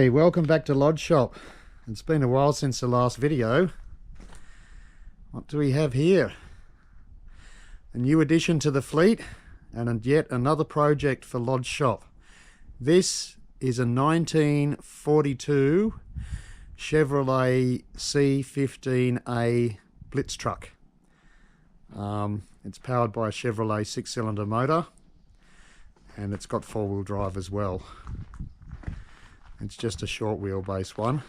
Hi, welcome back to Lodge Shop. It's been a while since the last video. What do we have here? A new addition to the fleet and yet another project for Lodge Shop. This is a 1942 Chevrolet C15A Blitz truck. It's powered by a Chevrolet 6-cylinder motor and it's got four-wheel drive as well. It's just a short wheelbase one.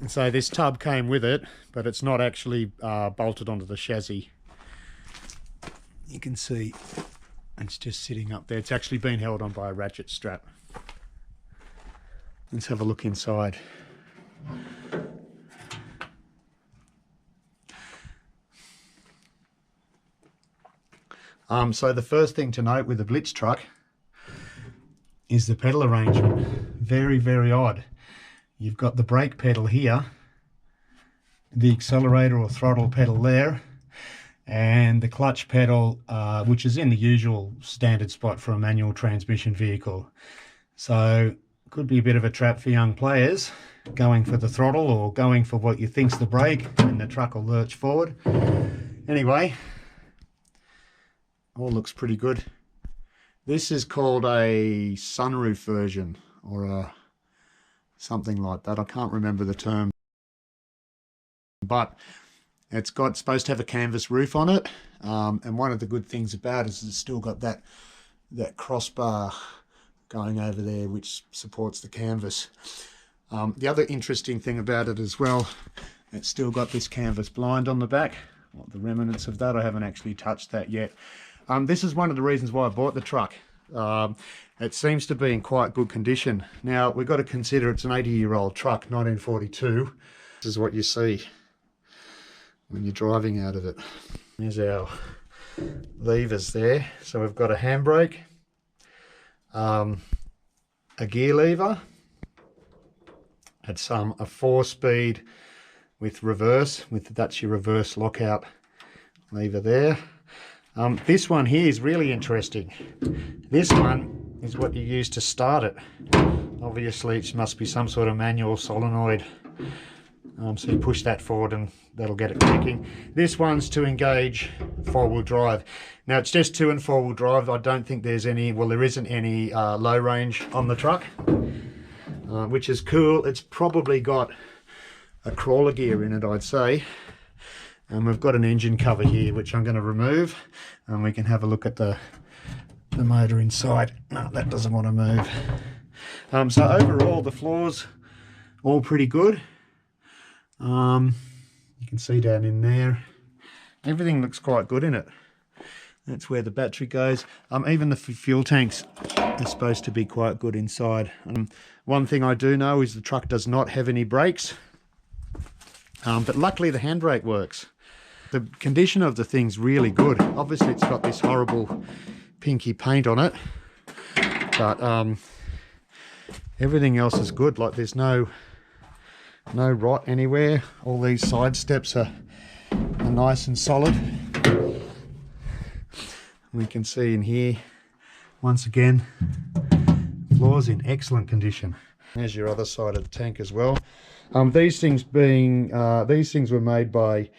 And so this tub came with it, but it's not actually bolted onto the chassis. You can see it's just sitting up there. It's actually been held on by a ratchet strap. Let's have a look inside. So the first thing to note with the Blitz truck is the pedal arrangement. Very, very odd. You've got the brake pedal here, the accelerator or throttle pedal there, and the clutch pedal, which is in the usual standard spot for a manual transmission vehicle. So could be a bit of a trap for young players going for the throttle or going for what you think's the brake, and the truck will lurch forward. Anyway, all looks pretty good. This is called a sunroof version or something like that. I can't remember the term, but it's supposed to have a canvas roof on it. And one of the good things about it is it's still got that crossbar going over there which supports the canvas. The other interesting thing about it as well, it's still got this canvas blind on the back. Well, the remnants of that, I haven't actually touched that yet. This is one of the reasons why I bought the truck. It seems to be in quite good condition. Now, we've got to consider it's an 80-year-old truck, 1942. This is what you see when you're driving out of it. There's our levers there. So we've got a handbrake, a gear lever. It's a 4-speed with reverse, that's your reverse lockout lever there. This one here is really interesting. This one is what you use to start it. Obviously it must be some sort of manual solenoid. So you push that forward and that'll get it clicking. This one's to engage four-wheel drive. Now it's just 2- and 4-wheel drive. I don't think there's any, well, there isn't any low range on the truck, which is cool. It's probably got a crawler gear in it, I'd say. And we've got an engine cover here, which I'm going to remove, and we can have a look at the motor inside. No, that doesn't want to move. So overall, the floor's all pretty good. You can see down in there, everything looks quite good in it. That's where the battery goes. Even the fuel tanks are supposed to be quite good inside. One thing I do know is the truck does not have any brakes, but luckily the handbrake works. The condition of the thing's really good. Obviously it's got this horrible pinky paint on it, but everything else is good. Like there's no rot anywhere. All these side steps are nice and solid. We can see in here, once again, floor's in excellent condition. There's your other side of the tank as well. These things were made by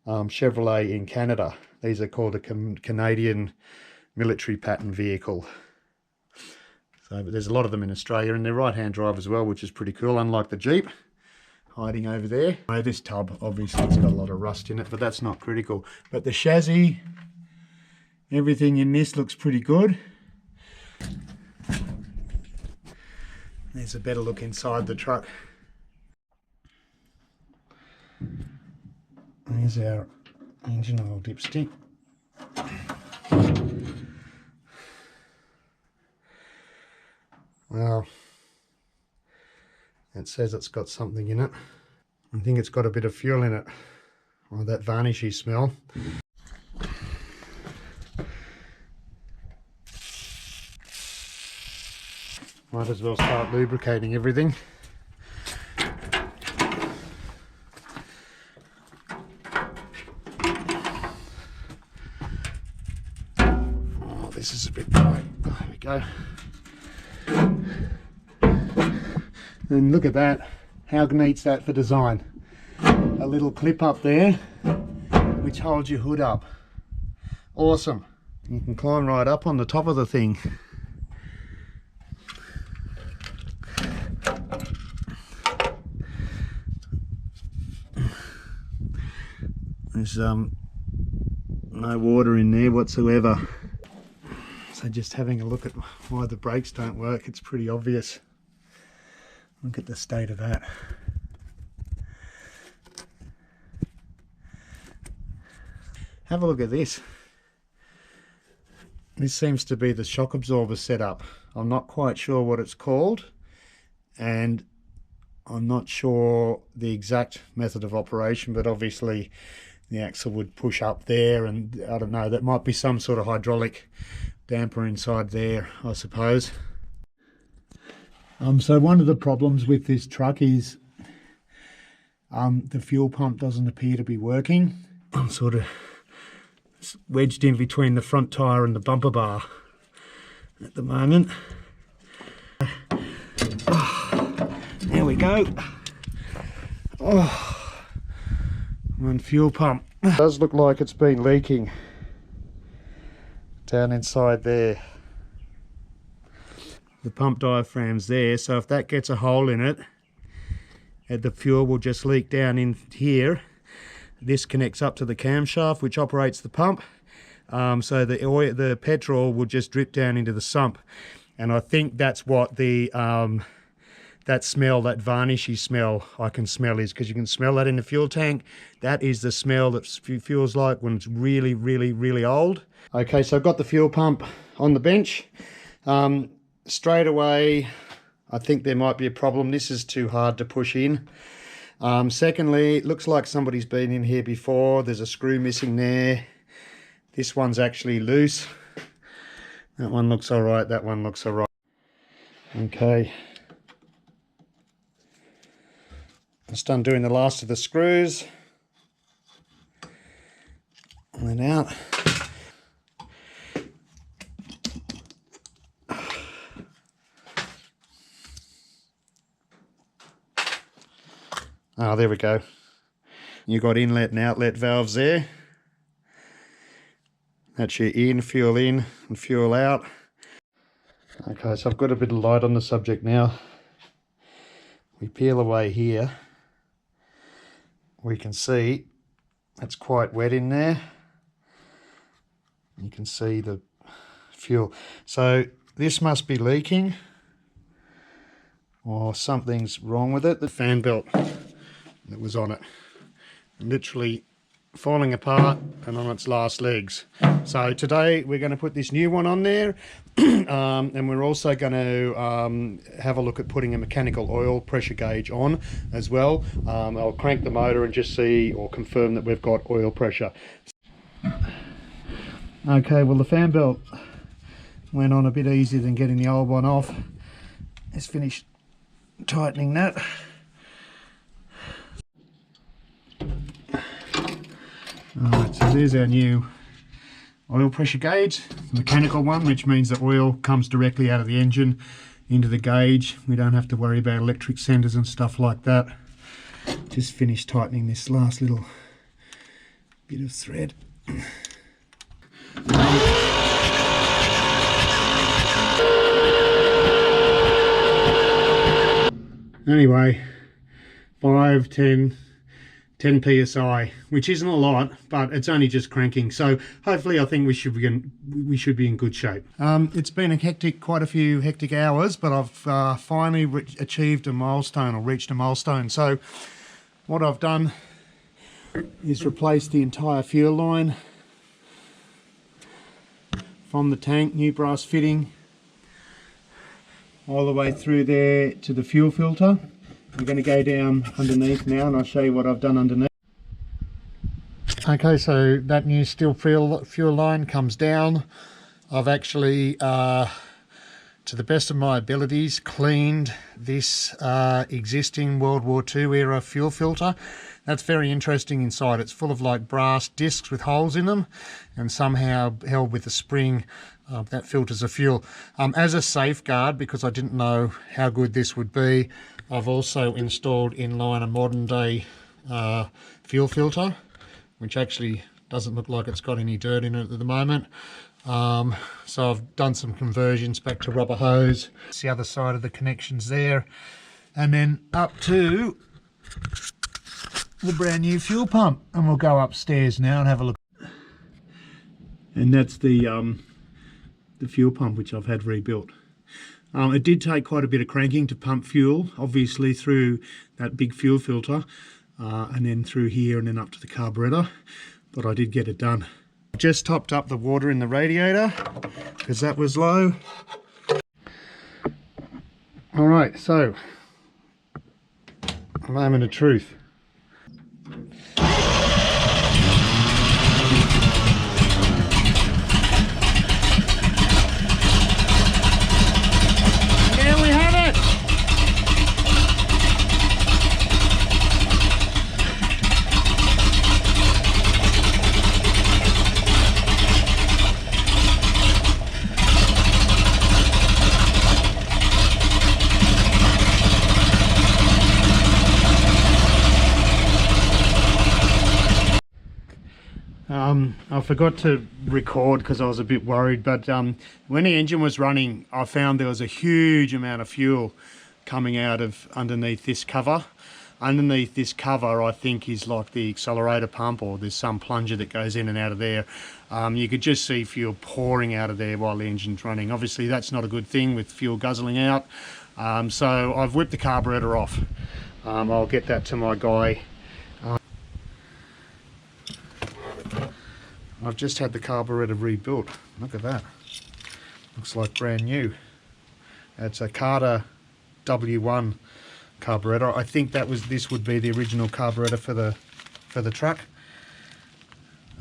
Chevrolet in Canada. These are called a Canadian military pattern vehicle. So but there's a lot of them in Australia, and they're right-hand drive as well, which is pretty cool, unlike the Jeep hiding over there. This tub, obviously it's got a lot of rust in it, but that's not critical. But the chassis, everything in this looks pretty good. There's a better look inside the truck. There's our engine oil dipstick. Well, it says it's got something in it. I think it's got a bit of fuel in it. Or that varnishy smell. Might as well start lubricating everything. this is a bit tight. There we go. And look at that. How neat's that for design? A little clip up there which holds your hood up. Awesome. You can climb right up on the top of the thing. There's no water in there whatsoever. So just having a look at why the brakes don't work, it's pretty obvious. Look at the state of that. Have a look at this. This seems to be the shock absorber setup. I'm not quite sure what it's called, and I'm not sure the exact method of operation, but obviously the axle would push up there, and I don't know, that might be some sort of hydraulic damper inside there, I suppose. So one of the problems with this truck is the fuel pump doesn't appear to be working. I'm sort of wedged in between the front tyre and the bumper bar at the moment. Oh, there we go. Oh, one fuel pump. It does look like it's been leaking down inside there. The pump diaphragm's there, so if that gets a hole in it, the fuel will just leak down in here. This connects up to the camshaft which operates the pump, so the petrol will just drip down into the sump, and I think that's what the that smell, that varnishy smell I can smell is, because you can smell that in the fuel tank. That is the smell that feels like when it's really, really, really old. Okay, so I've got the fuel pump on the bench. Straight away, I think there might be a problem. This is too hard to push in. Secondly, it looks like somebody's been in here before. There's a screw missing there. This one's actually loose. That one looks all right. That one looks all right. Okay. Just undoing the last of the screws. And then out. Oh, there we go. You got inlet and outlet valves there. That's your in and fuel out. Okay, so I've got a bit of light on the subject now. We peel away here. We can see it's quite wet in there. You can see the fuel. So this must be leaking, or something's wrong with it. The fan belt that was on it, literally falling apart and on its last legs. So today we're going to put this new one on there, and we're also going to have a look at putting a mechanical oil pressure gauge on as well. I'll crank the motor and just see or confirm that we've got oil pressure. Okay, well the fan belt went on a bit easier than getting the old one off. Let's finish tightening that. Alright, so there's our new oil pressure gauge, mechanical one, which means that oil comes directly out of the engine into the gauge. We don't have to worry about electric centers and stuff like that. Just finished tightening this last little bit of thread. Anyway, 5, 10 psi, which isn't a lot, but it's only just cranking. So hopefully I think we should be in good shape. It's been quite a few hectic hours, but I've finally achieved a milestone, or reached a milestone. So what I've done is replace the entire fuel line from the tank, new brass fitting, all the way through there to the fuel filter. I'm going to go down underneath now and I'll show you what I've done underneath. Okay, so that new steel fuel line comes down. I've actually, to the best of my abilities, cleaned this existing World War II era fuel filter. That's very interesting inside. It's full of like brass discs with holes in them, and somehow held with a spring that filters the fuel. As a safeguard, because I didn't know how good this would be, I've also installed inline a modern day fuel filter, which actually doesn't look like it's got any dirt in it at the moment. So I've done some conversions back to rubber hose. It's the other side of the connections there, and then up to the brand new fuel pump, and we'll go upstairs now and have a look. And that's the fuel pump, which I've had rebuilt. It did take quite a bit of cranking to pump fuel, obviously through that big fuel filter, and then through here and then up to the carburetor, but I did get it done. Just topped up the water in the radiator because that was low. All right, so a moment of truth. I forgot to record because I was a bit worried, but when the engine was running, I found there was a huge amount of fuel coming out of underneath this cover. Underneath this cover, I think, is like the accelerator pump, or there's some plunger that goes in and out of there. You could just see fuel pouring out of there while the engine's running. Obviously, that's not a good thing with fuel guzzling out. So I've whipped the carburetor off. I'll get that to my guy. I've just had the carburetor rebuilt. Look at that. Looks like brand new. It's a Carter W1 carburetor. I think this would be the original carburetor for the truck.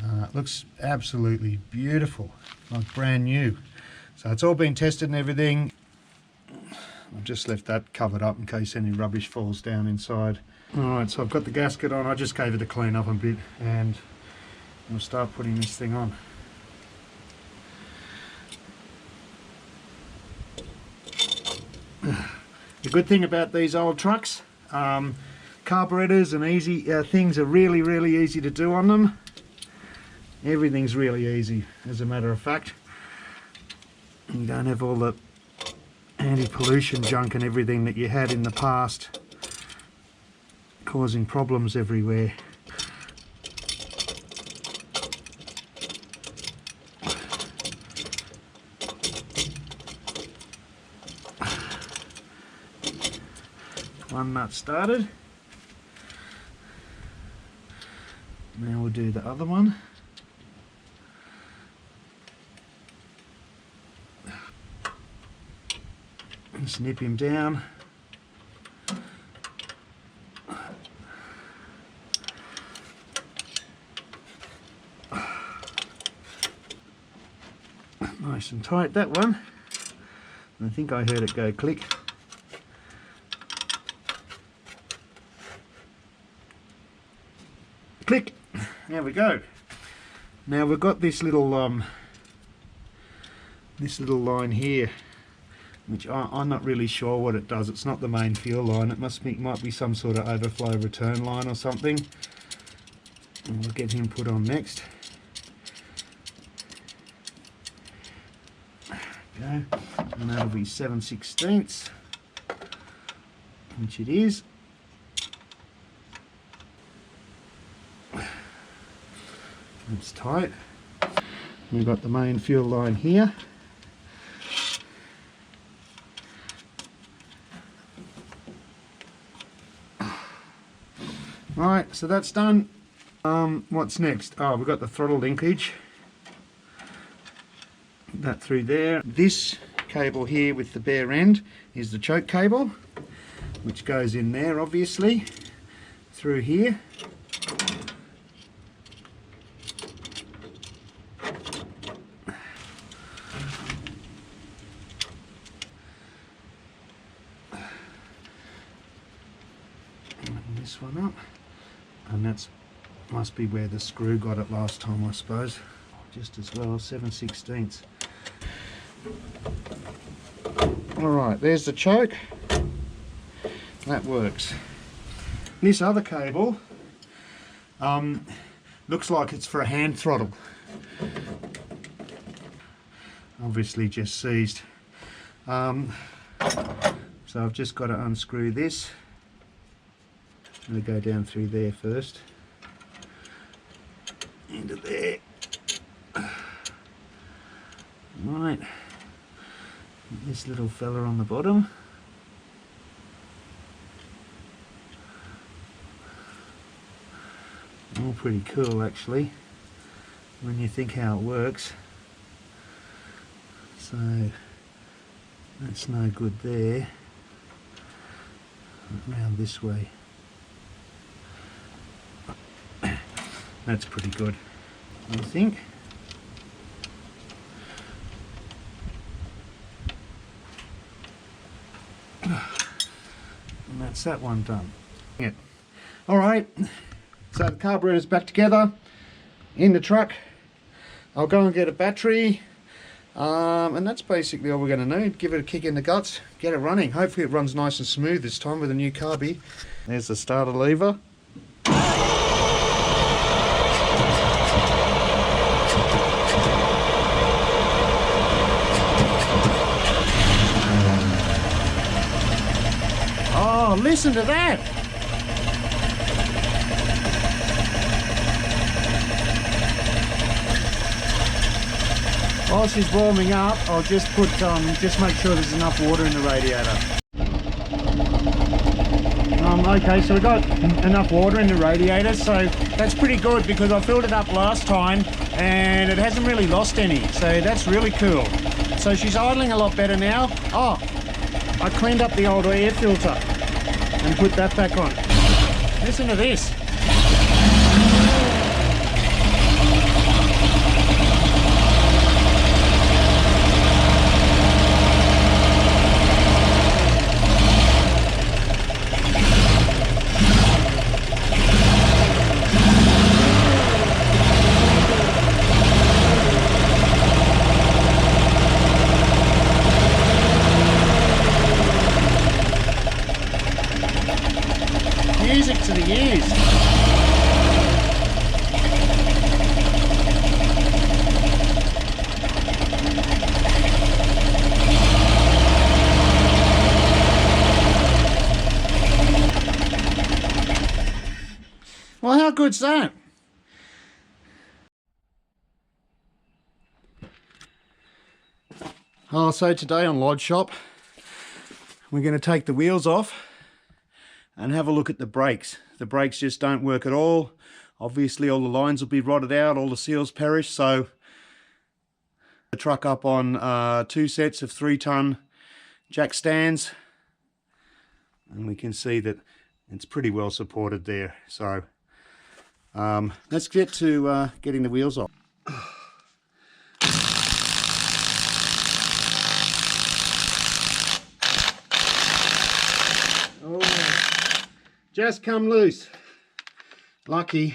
It looks absolutely beautiful, like brand new. So it's all been tested and everything. I've just left that covered up in case any rubbish falls down inside. Alright, so I've got the gasket on. I just gave it a clean up a bit, and we'll start putting this thing on. The good thing about these old trucks, carburetors and easy things are really easy to do on them. Everything's really easy, as a matter of fact. You don't have all the anti-pollution junk and everything that you had in the past causing problems everywhere. One nut started. Now we'll do the other one. And snip him down. Nice and tight, that one. I think I heard it go click. Click. There we go. Now we've got this little line here, which I'm not really sure what it does. It's not the main fuel line. It might be some sort of overflow return line or something. And we'll get him put on next. There we go. And that'll be 7/16, which it is. It's tight. We've got the main fuel line here. Right, so that's done. What's next? Oh, we've got the throttle linkage. That through there. This cable here with the bare end is the choke cable, which goes in there obviously, through here. This one up, And that's must be where the screw got it last time, I suppose. Just as well, 7/16. Alright, there's the choke. That works. This other cable looks like it's for a hand throttle. Obviously just seized. So I've just got to unscrew this. I'm going to go down through there first. Into there. Right. This little fella on the bottom. All pretty cool actually, when you think how it works. So that's no good there. Around this way. That's pretty good, I think. And that's that one done. Yeah. All right, so the carburetor's back together in the truck. I'll go and get a battery, and that's basically all we're going to need. Give it a kick in the guts, get it running. Hopefully it runs nice and smooth this time with a new carby. There's the starter lever. Oh, listen to that! While she's warming up, I'll just put, just make sure there's enough water in the radiator. Okay, so we've got enough water in the radiator, so that's pretty good because I filled it up last time and it hasn't really lost any, so that's really cool. So she's idling a lot better now. Oh, I cleaned up the old air filter and put that back on. Listen to this. Music to the ears. Well, how good's that? Oh, so today on Lodge Shop, we're going to take the wheels off and have a look at the brakes. The brakes just don't work at all. Obviously all the lines will be rotted out, all the seals perish, so the truck up on 2 sets of 3-ton jack stands, and we can see that it's pretty well supported there. So let's get to getting the wheels off. Just come loose. Lucky.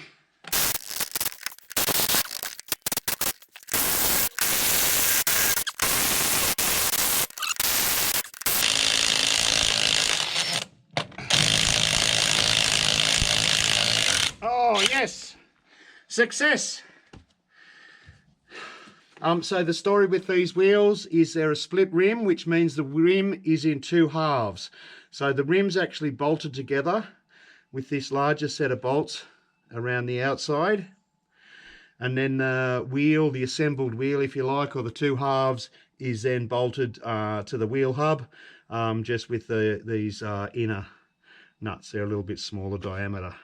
Oh yes, success. So the story with these wheels is they're a split rim, which means the rim is in 2 halves. So the rim's actually bolted together with this larger set of bolts around the outside, and then the wheel, the assembled wheel if you like, or the 2 halves, is then bolted to the wheel hub, just with these inner nuts. They're a little bit smaller diameter.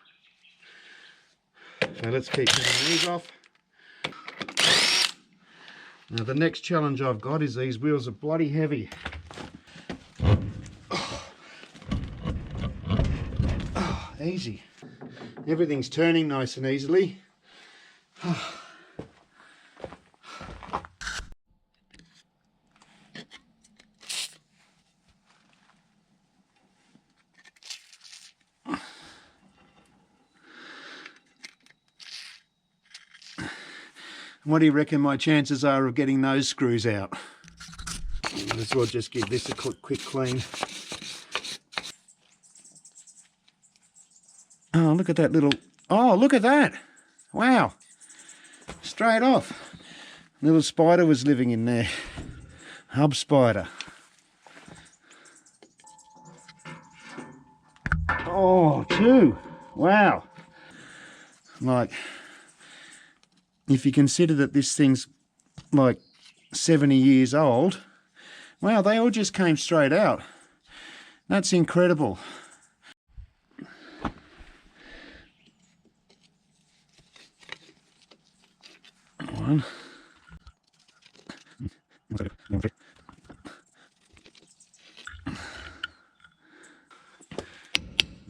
So let's keep getting these off. Now the next challenge I've got is these wheels are bloody heavy. Easy. Everything's turning nice and easily. What do you reckon my chances are of getting those screws out? Might as well just give this a quick clean. Oh, look at that little... Oh, look at that! Wow! Straight off. Little spider was living in there. Hub spider. Oh, two! Wow! Like, if you consider that this thing's like 70 years old, wow, they all just came straight out. That's incredible. One.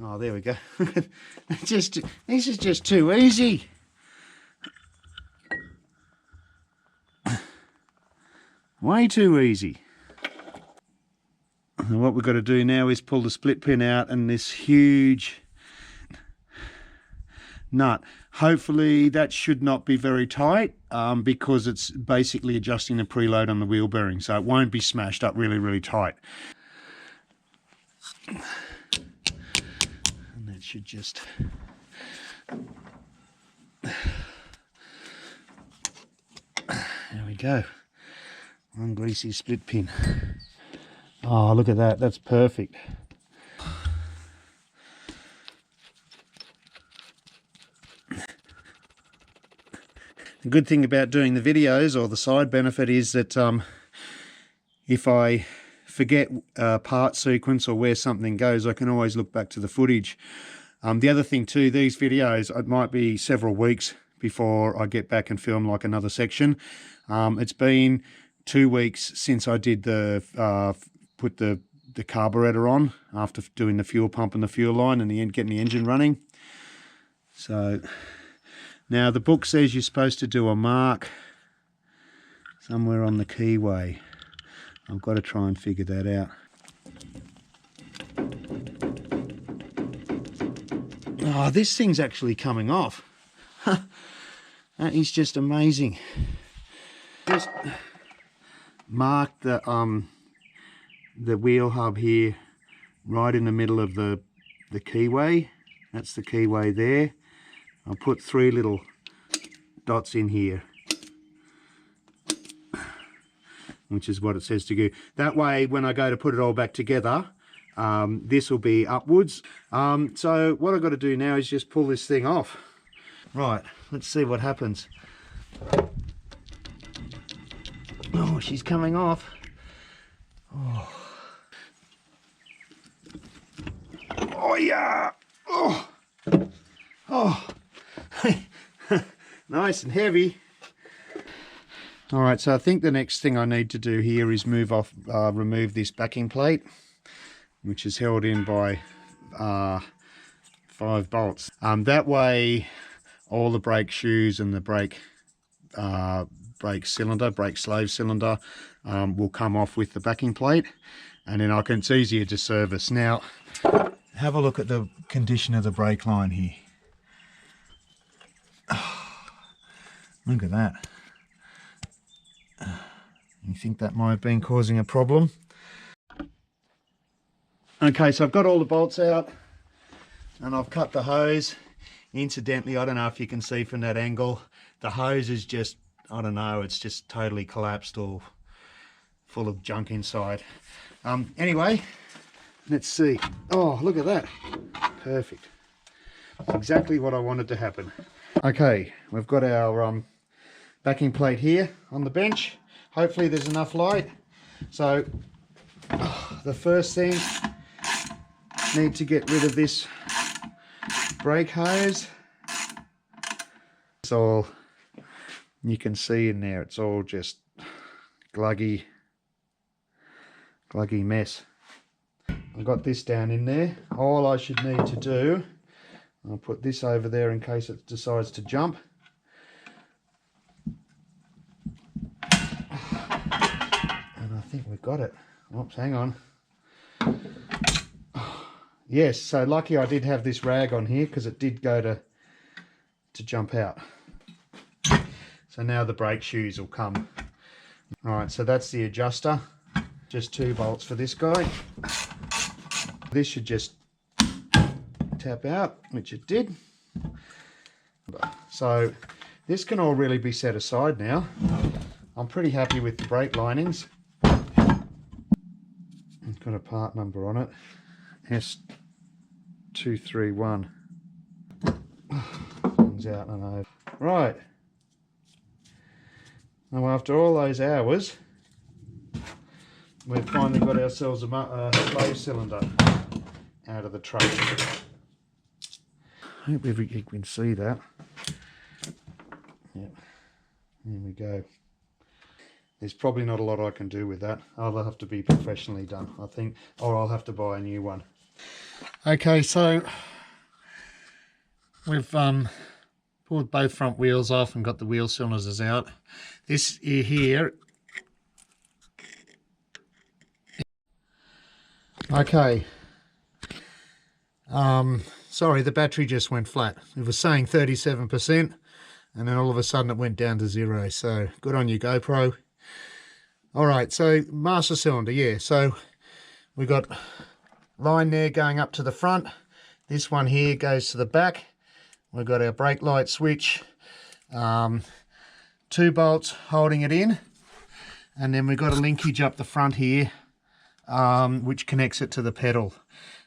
Oh, there we go. This is just too easy. Way too easy. And what we've got to do now is pull the split pin out and this huge nut. Hopefully that should not be very tight because it's basically adjusting the preload on the wheel bearing, so it won't be smashed up really tight. And that should just... There we go. One greasy split pin. Oh, look at that. That's perfect. The good thing about doing the videos, or the side benefit, is that if I forget a part sequence or where something goes, I can always look back to the footage. The other thing too, these videos, it might be several weeks before I get back and film like another section. It's been 2 weeks since I did the put the carburetor on after doing the fuel pump and the fuel line and getting the engine running. So now the book says you're supposed to do a mark somewhere on the keyway. I've got to try and figure that out. Oh, this thing's actually coming off. That is just amazing. Just mark the wheel hub here right in the middle of the keyway. That's the keyway there. I'll put 3 little dots in here, which is what it says to do. That way, when I go to put it all back together, this will be upwards. So what I've got to do now is just pull this thing off. Right, let's see what happens. Oh, she's coming off. Oh, oh yeah. Oh, oh. Nice and heavy. All right, so I think the next thing I need to do here is remove this backing plate, which is held in by 5 bolts. That way, all the brake shoes and the brake slave cylinder will come off with the backing plate, and then it's easier to service. Now, have a look at the condition of the brake line here. Look at that. You think that might have been causing a problem? Okay, so I've got all the bolts out and I've cut the hose. Incidentally, I don't know if you can see from that angle, the hose is just, I don't know, it's just totally collapsed or full of junk inside. Anyway, let's see. Oh, look at that. Perfect. Exactly what I wanted to happen. Okay, we've got our backing plate here on the bench. Hopefully there's enough light. So the first thing, need to get rid of this brake hose. It's all, you can see in there, it's all just gluggy mess. I've got this down in there. All I should need to do, I'll put this over there in case it decides to jump. And I think we've got it. Oops, hang on. Yes, so lucky I did have this rag on here because it did go to jump out. So So now the brake shoes will come. All right, so that's the adjuster. Just 2 bolts for this guy. This should just tap out, which it did. So this can all really be set aside now. I'm pretty happy with the brake linings. It's got a part number on it, S231. Comes out and over. Right. Now after all those hours, we've finally got ourselves a slave cylinder out of the truck. I hope you can see that. Yep. There we go. There's probably not a lot I can do with that. I'll have to be professionally done, I think, or I'll have to buy a new one. Okay, so we've pulled both front wheels off and got the wheel cylinders out. This here. Okay. Sorry, the battery just went flat. It was saying 37%, and then all of a sudden it went down to 0. So good on you, GoPro. All right, so master cylinder, yeah. So we got line there going up to the front. This one here goes to the back. We've got our brake light switch, 2 bolts holding it in, and then we've got a linkage up the front here, which connects it to the pedal.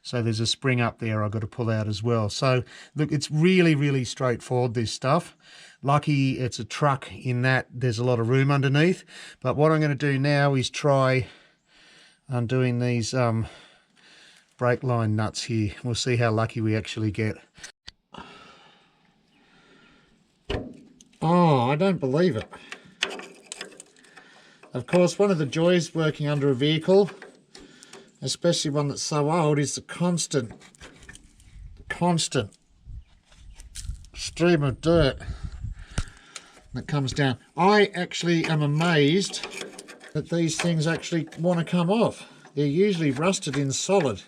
So there's a spring up there I've got to pull out as well. So look, it's really, really straightforward, this stuff. Lucky it's a truck in that there's a lot of room underneath. But what I'm going to do now is try undoing these brake line nuts here. We'll see how lucky we actually get. Oh, I don't believe it. Of course, one of the joys working under a vehicle, especially one that's so old, is the constant stream of dirt that comes down. I actually am amazed that these things actually want to come off. They're usually rusted in solid.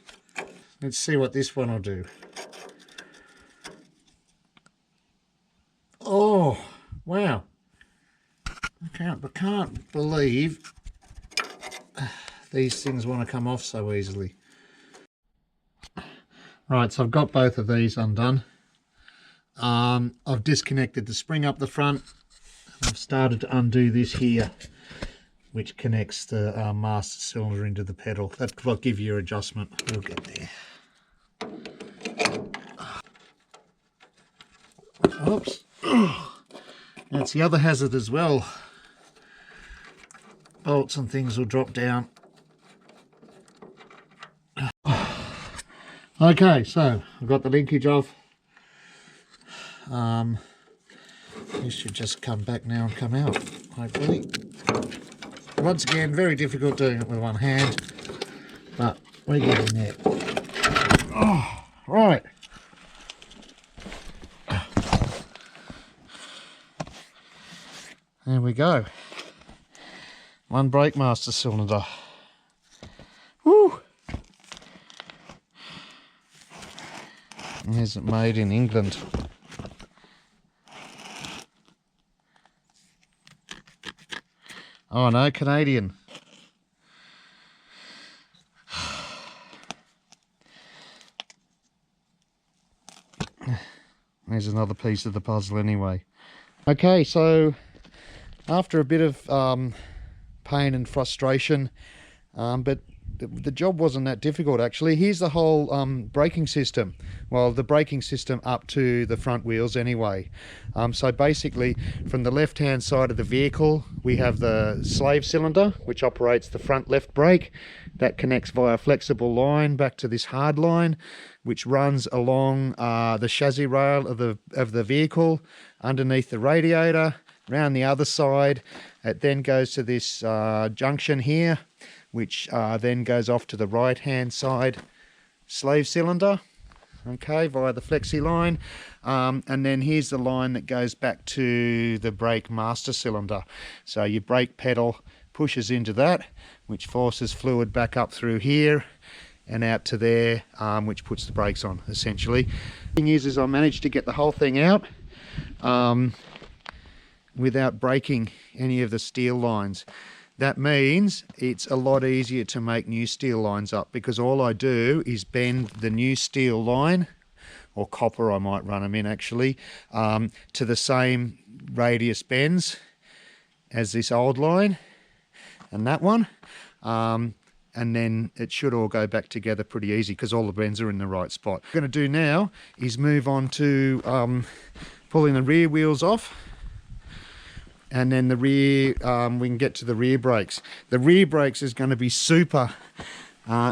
Let's see what this one will do. Oh, wow. I can't believe these things want to come off so easily. Right, so I've got both of these undone. I've disconnected the spring up the front. I've started to undo this here, which connects the master cylinder into the pedal. That will give you your adjustment. We'll get there. Oops. That's the other hazard as well. Bolts and things will drop down. Okay, so I've got the linkage off. This should just come back now and come out, hopefully. Once again, very difficult doing it with one hand, but we're getting there. Oh, right. There we go. One brake master cylinder. Woo! Is it made in England? Oh no, Canadian. There's another piece of the puzzle anyway. Okay, so after a bit of pain and frustration, but the job wasn't that difficult actually. Here's the whole braking system. Well, the braking system up to the front wheels anyway. So basically from the left hand side of the vehicle we have the slave cylinder, which operates the front left brake. That connects via flexible line back to this hard line, which runs along the chassis rail of the vehicle, underneath the radiator, around the other side. It then goes to this junction here, which then goes off to the right hand side slave cylinder, okay, via the flexi line, and then here's the line that goes back to the brake master cylinder. So your brake pedal pushes into that, which forces fluid back up through here and out to there, which puts the brakes on essentially. The thing is I managed to get the whole thing out. without breaking any of the steel lines. That means it's a lot easier to make new steel lines up, because all I do is bend the new steel line, or copper I might run them in actually, to the same radius bends as this old line and that one. And then it should all go back together pretty easy because all the bends are in the right spot. What I'm going to do now is move on to pulling the rear wheels off. And then the rear, we can get to the rear brakes. The rear brakes is going to be super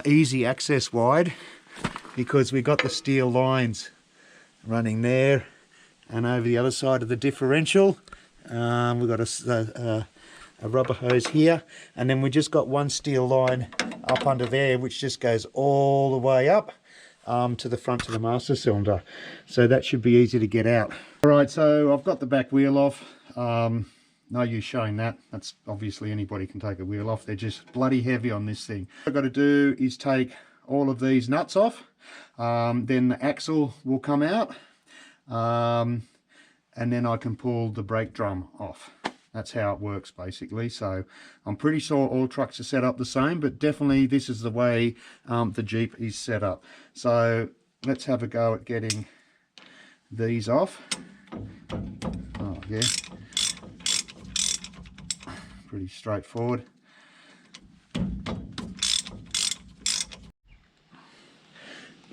easy access wide, because we've got the steel lines running there and over the other side of the differential. We've got a rubber hose here, and then we just got one steel line up under there, which just goes all the way up to the front of the master cylinder. So that should be easy to get out. All right, so I've got the back wheel off. No use showing that. That's obviously anybody can take a wheel off. They're just bloody heavy on this thing. What I've got to do is take all of these nuts off. Then the axle will come out. And then I can pull the brake drum off. That's how it works basically. So I'm pretty sure all trucks are set up the same, but definitely this is the way the Jeep is set up. So let's have a go at getting these off. Oh yeah. Pretty straightforward.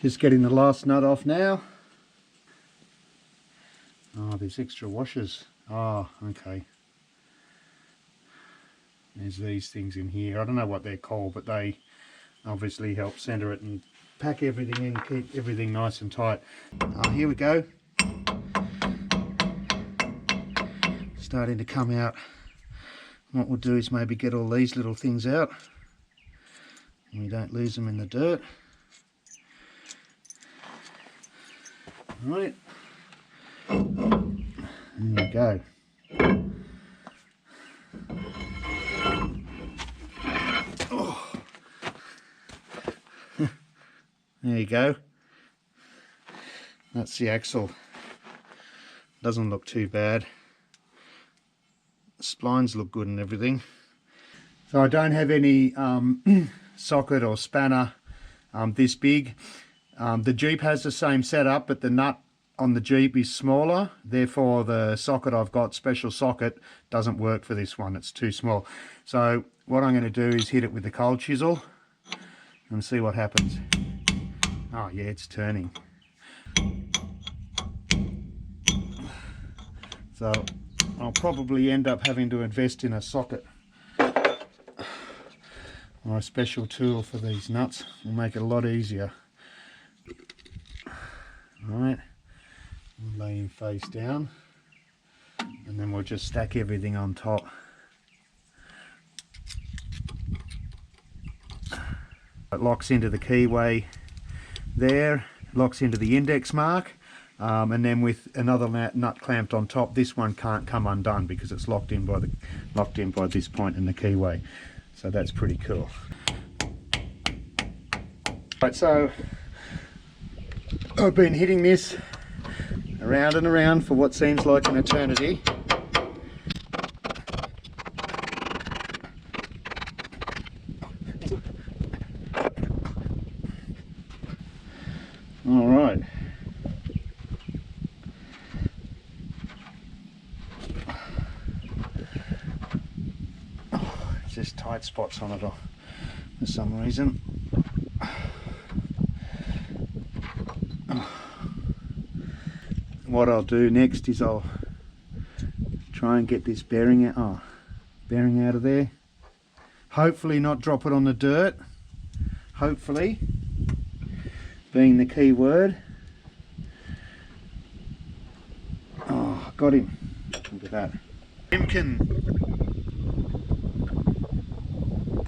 Just getting the last nut off now. Oh, there's extra washers. Oh, okay. There's these things in here. I don't know what they're called, but they obviously help center it and pack everything in, keep everything nice and tight. Here we go. Starting to come out. What we'll do is maybe get all these little things out, and we don't lose them in the dirt. Right, there we go. Oh. There you go. That's the axle. Doesn't look too bad. Splines look good and everything. So I don't have any socket or spanner this big. The Jeep has the same setup, but the nut on the Jeep is smaller, therefore the socket I've got, special socket, doesn't work for this one. It's too small. So what I'm going to do is hit it with the cold chisel and see what happens. Oh yeah, it's turning. So I'll probably end up having to invest in a socket or a special tool for these nuts. Will make it a lot easier. Alright, we'll lay him face down, and then we'll just stack everything on top. It locks into the keyway there, locks into the index mark. And then with another nut clamped on top, this one can't come undone because it's locked in by this point in the keyway. So that's pretty cool. Right, so I've been hitting this around and around for what seems like an eternity. All right. There's tight spots on it for some reason. What I'll do next is I'll try and get this bearing out, bearing out of there. Hopefully not drop it on the dirt. Hopefully, being the key word. Oh, got him. Look at that. Imkin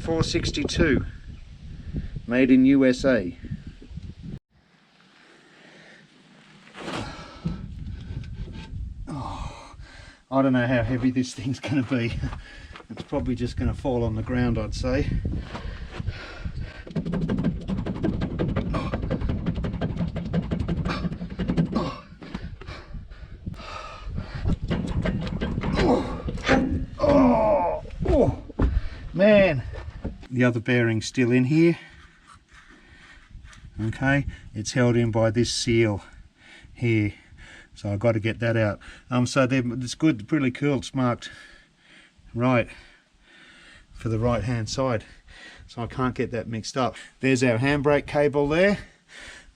462, made in USA. Oh, I don't know how heavy this thing's going to be. It's probably just going to fall on the ground, I'd say. Oh. Man, the other bearing's still in here. Okay, it's held in by this seal here, so I've got to get that out. So it's good, really cool. It's marked right for the right hand side, so I can't get that mixed up. There's our handbrake cable there.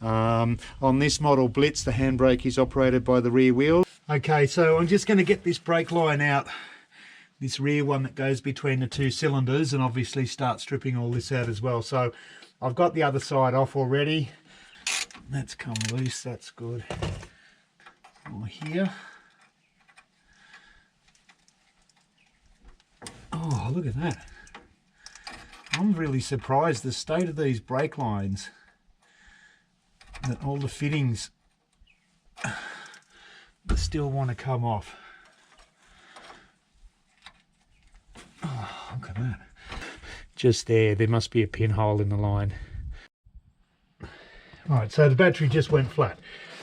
On this model Blitz, the handbrake is operated by the rear wheel. Okay, so I'm just going to get this brake line out, this rear one that goes between the two cylinders, and obviously start stripping all this out as well. So I've got the other side off already. That's come loose, that's good. More here. Oh, look at that. I'm really surprised the state of these brake lines, that all the fittings still want to come off. Oh, look at that. Just there must be a pinhole in the line. Right, so the battery just went flat.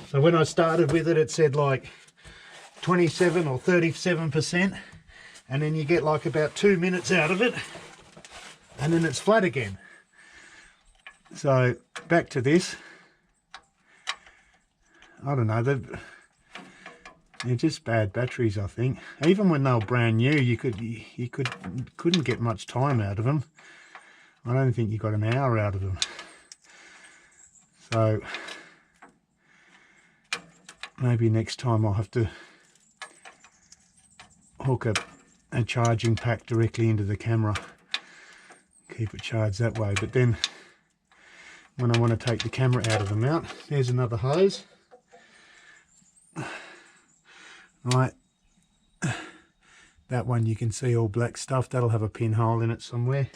So when I started with it, it said like 27 or 37%, and then you get like about 2 minutes out of it, and then it's flat again. So back to this. I don't know, they're just bad batteries, I think. Even when they were brand new, you couldn't get much time out of them. I don't think you got an hour out of them. So maybe next time I'll have to hook a charging pack directly into the camera, keep it charged that way. But then when I want to take the camera out of the mount, there's another hose. Right, that one you can see all black stuff, that'll have a pinhole in it somewhere.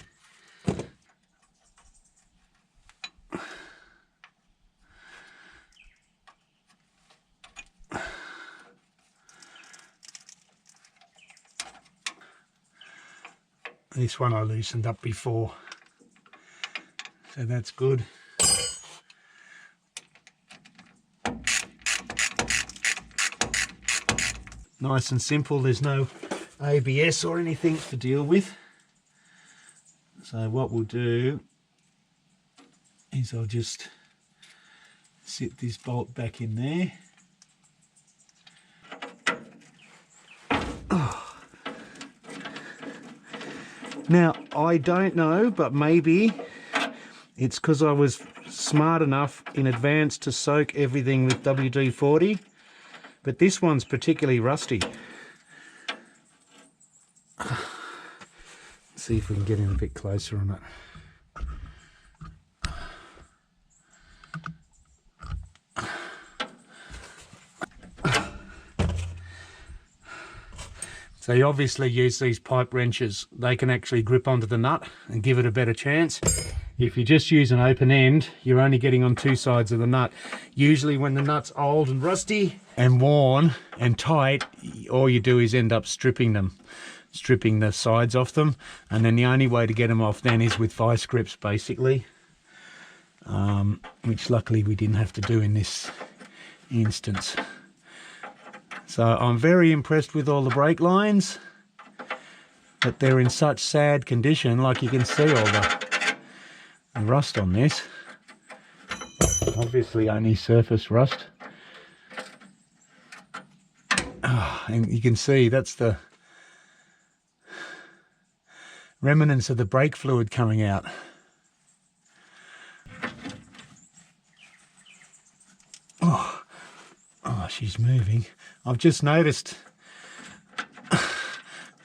This one I loosened up before, so that's good. Nice and simple, there's no ABS or anything to deal with. So what we'll do is I'll just sit this bolt back in there. Oh. Now I don't know, but maybe it's because I was smart enough in advance to soak everything with WD-40. But this one's particularly rusty. Let's see if we can get in a bit closer on it. So you obviously use these pipe wrenches. They can actually grip onto the nut and give it a better chance. If you just use an open end, you're only getting on two sides of the nut. Usually when the nut's old and rusty and worn and tight, all you do is end up stripping the sides off them, and then the only way to get them off then is with vice grips, basically, which luckily we didn't have to do in this instance. So I'm very impressed with all the brake lines, but they're in such sad condition. Like you can see all the rust on this, obviously only surface rust. Oh, and you can see that's the remnants of the brake fluid coming out. Oh, she's moving. I've just noticed,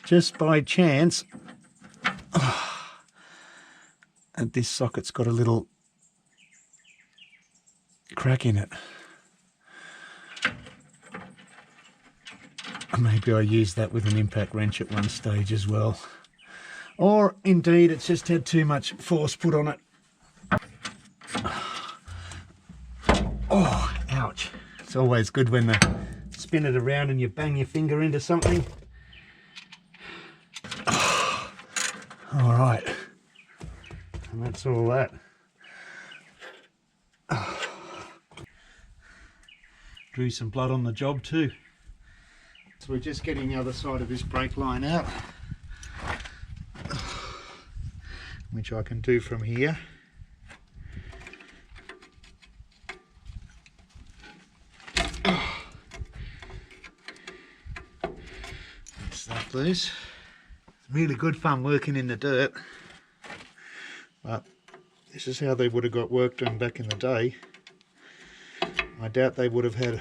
just by chance, and this socket's got a little crack in it. Maybe I used that with an impact wrench at one stage as well. Or indeed it's just had too much force put on it. Oh, ouch. It's always good when they spin it around and you bang your finger into something. All right. And that's all that. Drew some blood on the job too. So we're just getting the other side of this brake line out. which I can do from here. Stuff loose. Really good fun working in the dirt, but this is how they would have got work done back in the day. I doubt they would have had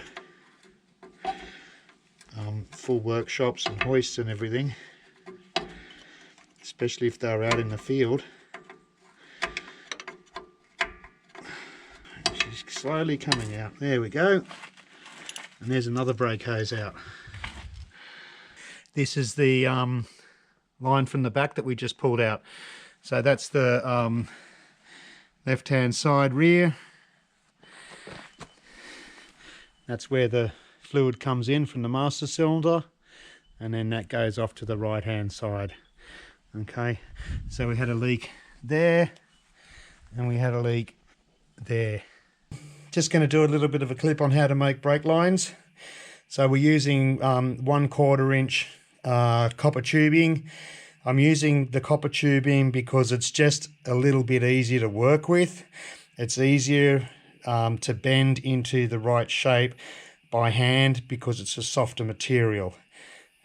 full workshops and hoists and everything, especially if they were out in the field. She's slowly coming out. There we go. And there's another brake hose out. This is the line from the back that we just pulled out. So that's the left-hand side rear. That's where the fluid comes in from the master cylinder, and then that goes off to the right-hand side. Okay, so we had a leak there, and we had a leak there. Just going to do a little bit of a clip on how to make brake lines. So we're using 1/4 inch copper tubing. I'm using the copper tubing because it's just a little bit easier to work with. It's easier to bend into the right shape by hand because it's a softer material.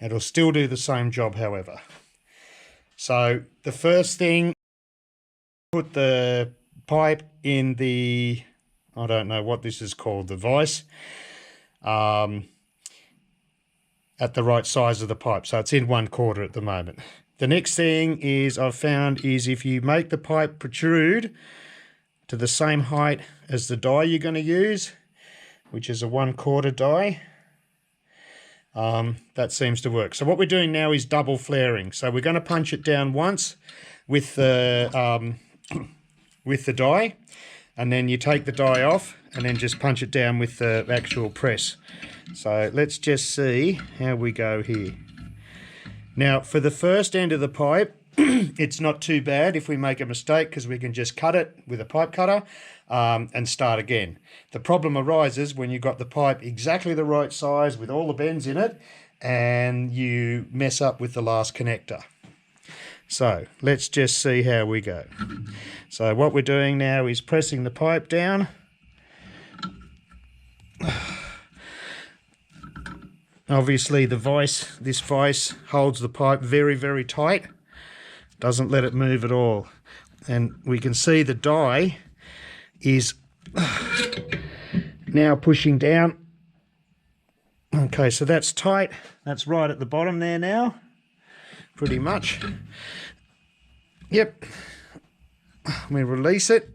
It'll still do the same job, however. So the first thing, put the pipe in the, I don't know what this is called, the vise, at the right size of the pipe. So it's in 1/4 at the moment. The next thing is I've found is if you make the pipe protrude to the same height as the die you're going to use, which is a 1/4 die, that seems to work. So what we're doing now is double flaring. So we're going to punch it down once with the die, and then you take the die off and then just punch it down with the actual press. So let's just see how we go here. Now for the first end of the pipe, it's not too bad if we make a mistake because we can just cut it with a pipe cutter and start again. The problem arises when you've got the pipe exactly the right size with all the bends in it and you mess up with the last connector. So let's just see how we go. So what we're doing now is pressing the pipe down. Obviously this vise holds the pipe very, very tight. Doesn't let it move at all. And we can see the die is now pushing down. Okay, so that's tight. That's right at the bottom there now, pretty much. Yep. We release it.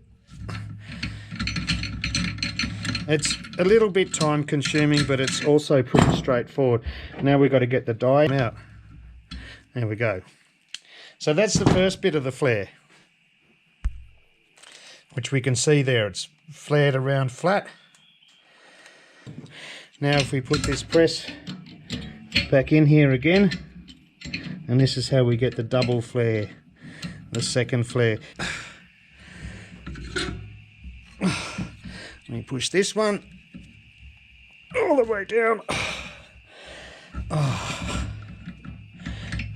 It's a little bit time consuming, but it's also pretty straightforward. Now we've got to get the die out. There we go. So that's the first bit of the flare, which we can see there. It's flared around flat. Now if we put this press back in here again, and this is how we get the double flare, the second flare. Let me push this one all the way down.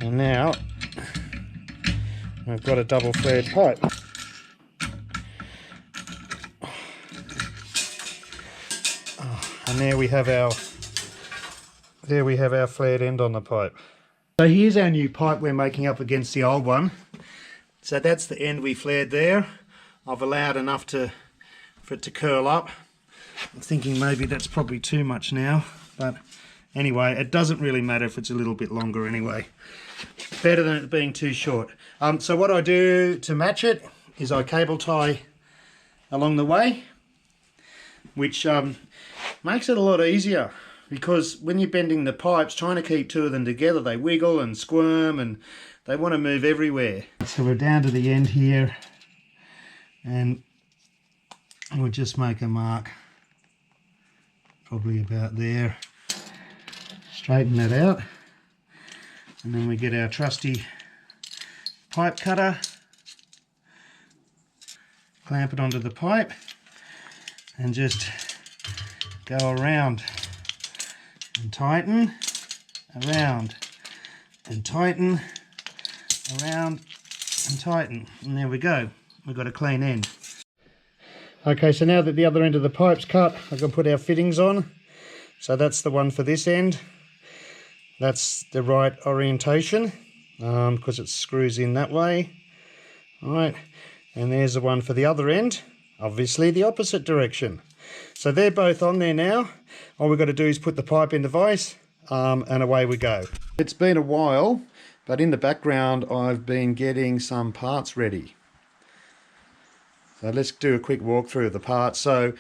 And now I've got a double flared pipe. And there we have our flared end on the pipe. So here's our new pipe we're making up against the old one. So that's the end we flared there. I've allowed enough for it to curl up. I'm thinking maybe that's probably too much now, but anyway, it doesn't really matter if it's a little bit longer anyway. Better than it being too short. So what I do to match it is I cable tie along the way, which makes it a lot easier, because when you're bending the pipes, trying to keep two of them together, they wiggle and squirm and they want to move everywhere. So we're down to the end here, and we'll just make a mark probably about there. Straighten that out, and then we get our trusty pipe cutter, clamp it onto the pipe and just go around and tighten, around and tighten, around and tighten, and there we go. We've got a clean end. Okay, so now that the other end of the pipe's cut, I can put our fittings on. So that's the one for this end. That's the right orientation, because it screws in that way. All right, and there's the one for the other end, obviously the opposite direction. So they're both on there now. All we've got to do is put the pipe in the vise, and away we go. It's been a while, but in the background I've been getting some parts ready. So let's do a quick walkthrough of the parts. So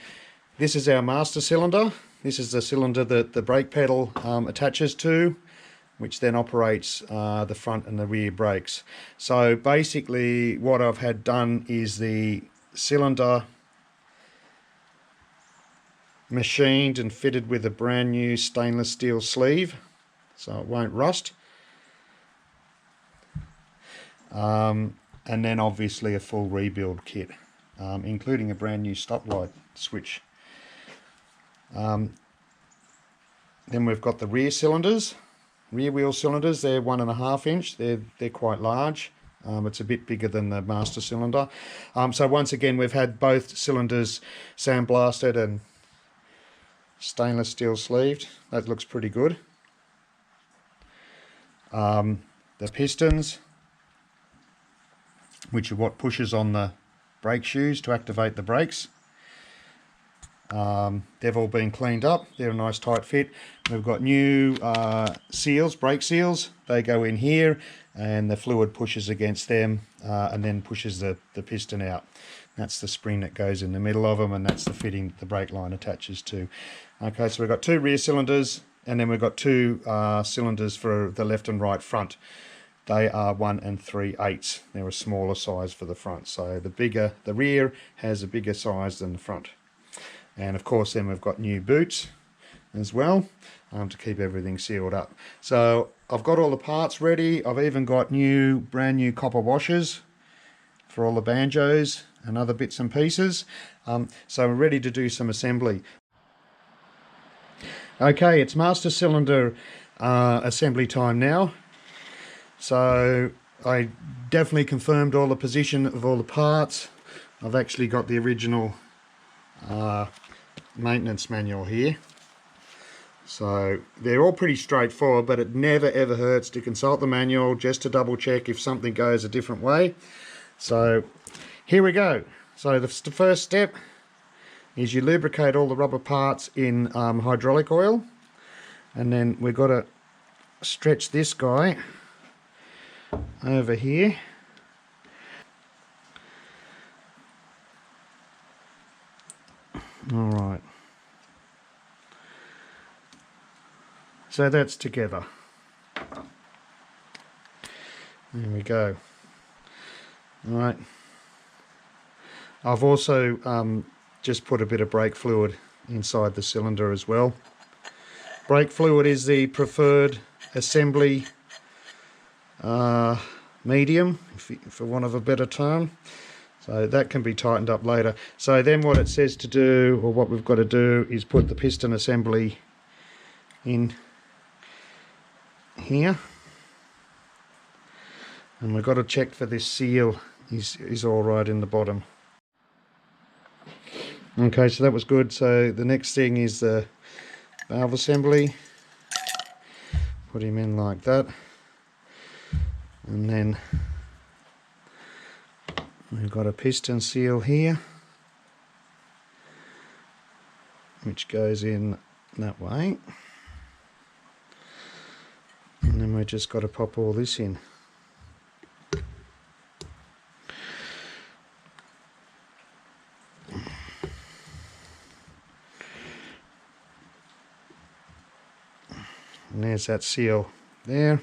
this is our master cylinder. This is the cylinder that the brake pedal attaches to, which then operates the front and the rear brakes. So basically what I've had done is the cylinder machined and fitted with a brand new stainless steel sleeve, so it won't rust. And then obviously a full rebuild kit, including a brand new stoplight switch. Then we've got the rear cylinders, rear wheel cylinders. They're 1.5 inch. They're quite large. It's a bit bigger than the master cylinder. So once again, we've had both cylinders sandblasted and stainless steel sleeved. That looks pretty good. The pistons, which are what pushes on the brake shoes to activate the brakes. They've all been cleaned up. They're a nice tight fit. We've got new seals, brake seals. They go in here and the fluid pushes against them and then pushes the piston out. That's the spring that goes in the middle of them, and that's the fitting the brake line attaches to. Okay, so we've got 2 rear cylinders, and then we've got 2 cylinders for the left and right front. They are 1 3/8. They're a smaller size for the front. So the rear has a bigger size than the front. And of course then we've got new boots as well, to keep everything sealed up. So I've got all the parts ready. I've even got brand new copper washers for all the banjos and other bits and pieces. So we're ready to do some assembly. Okay, it's master cylinder assembly time now. So I definitely confirmed all the position of all the parts. I've actually got the original maintenance manual here. So they're all pretty straightforward, but it never ever hurts to consult the manual just to double check if something goes a different way. So here we go. So the first step is you lubricate all the rubber parts in hydraulic oil, and then we've got to stretch this guy over here. All right. So that's together. There we go. All right. I've also just put a bit of brake fluid inside the cylinder as well. Brake fluid is the preferred assembly medium, for want of a better term. So that can be tightened up later. So then what it says to do, or what we've got to do, is put the piston assembly in here. And we've got to check for this seal is all right in the bottom. Okay, so that was good. So the next thing is the valve assembly. Put him in like that. And then we've got a piston seal here, which goes in that way. And then we've just got to pop all this in. And there's that seal there.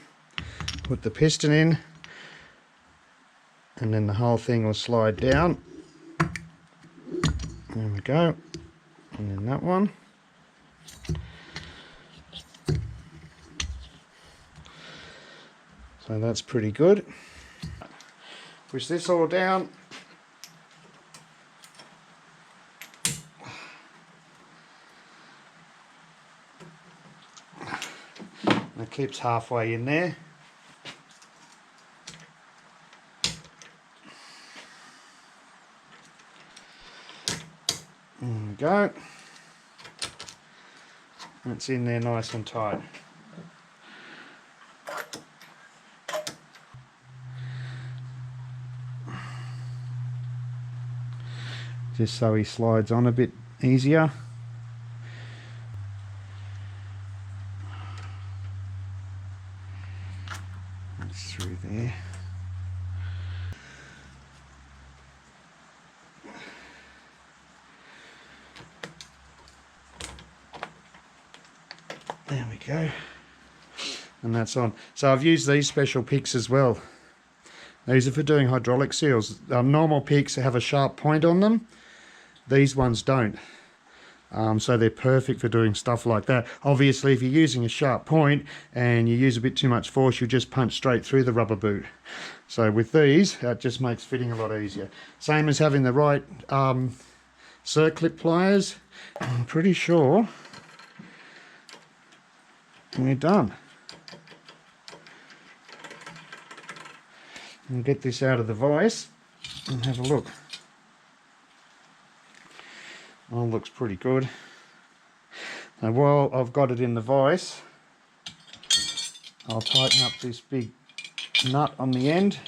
Put the piston in, and then the whole thing will slide down. There we go. And then that one. So that's pretty good. Push this all down. It keeps halfway in there. There we go. It's in there nice and tight. Just so he slides on a bit easier. It's through there. There we go. And that's on. So I've used these special picks as well. These are for doing hydraulic seals. Normal picks have a sharp point on them. These ones don't. So they're perfect for doing stuff like that. Obviously, if you're using a sharp point and you use a bit too much force, you'll just punch straight through the rubber boot. So with these, that just makes fitting a lot easier. Same as having the right circlip pliers. I'm pretty sure we're done. I'll get this out of the vise and have a look. All looks pretty good. Now while I've got it in the vise, I'll tighten up this big nut on the end.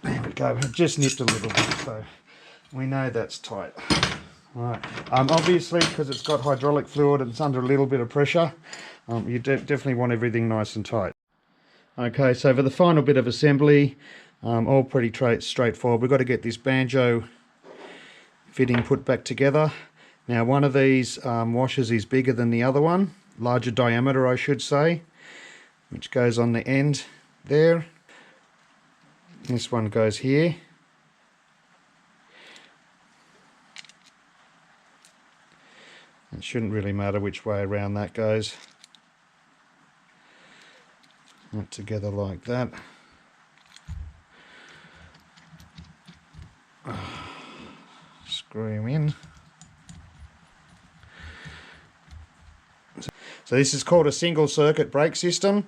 There we go, it just nipped a little bit, so we know that's tight. Right. Obviously, because it's got hydraulic fluid and it's under a little bit of pressure, you definitely want everything nice and tight. Okay, so for the final bit of assembly, all pretty straightforward. We've got to get this banjo fitting put back together. Now, one of these washers is bigger than the other one, larger diameter I should say, which goes on the end there. This one goes here. It shouldn't really matter which way around that goes. Not together like that. Screw him in. So this is called a single circuit brake system.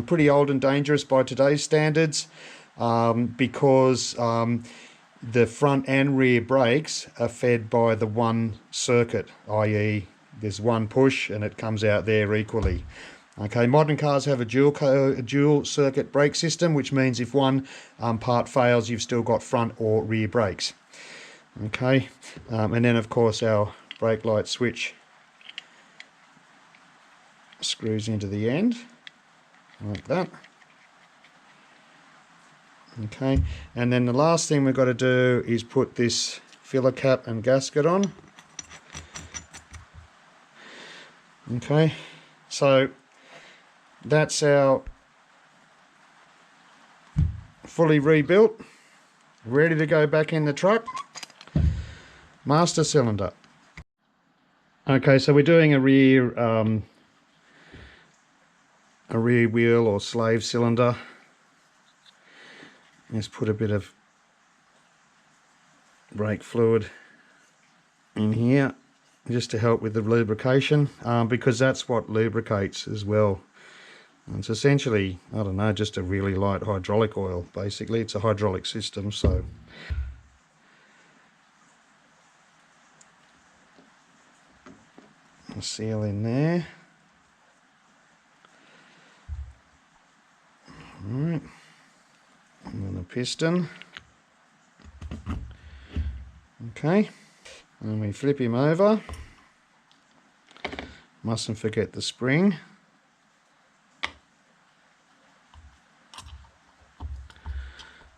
Pretty old and dangerous by today's standards because the front and rear brakes are fed by the one circuit, i.e. there's one push and it comes out there equally. Okay, modern cars have a dual circuit brake system, which means if one part fails, you've still got front or rear brakes. Okay, and then of course our brake light switch screws into the end, like that. Okay, and then the last thing we've got to do is put this filler cap and gasket on. Okay, so that's our fully rebuilt, ready to go back in the truck master cylinder. Okay, so we're doing a rear wheel or slave cylinder. Let's put a bit of brake fluid in here just to help with the lubrication, because that's what lubricates as well. And it's essentially, I don't know, just a really light hydraulic oil. Basically, it's a hydraulic system, so a seal in there. All right. And then a piston. Okay, and we flip him over. Mustn't forget the spring.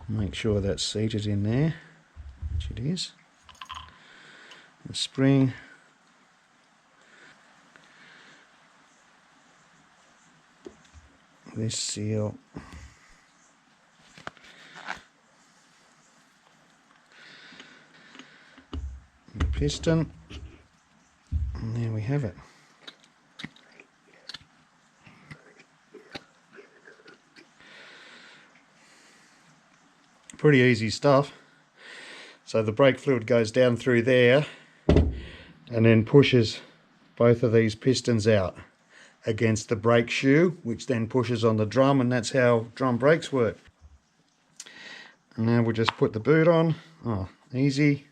Make sure that's seated in there, which it is. The spring. This seal. The piston, and there we have it. Pretty easy stuff. So the brake fluid goes down through there, and then pushes both of these pistons out against the brake shoe, which then pushes on the drum, and that's how drum brakes work. And now we'll just put the boot on. Oh, easy.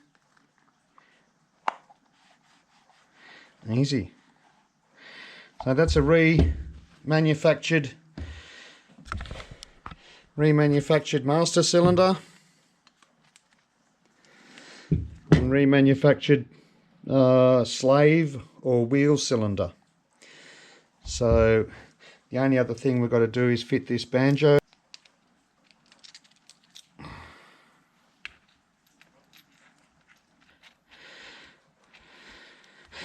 Easy. So that's a remanufactured master cylinder and remanufactured slave or wheel cylinder. So the only other thing we've got to do is fit this banjo.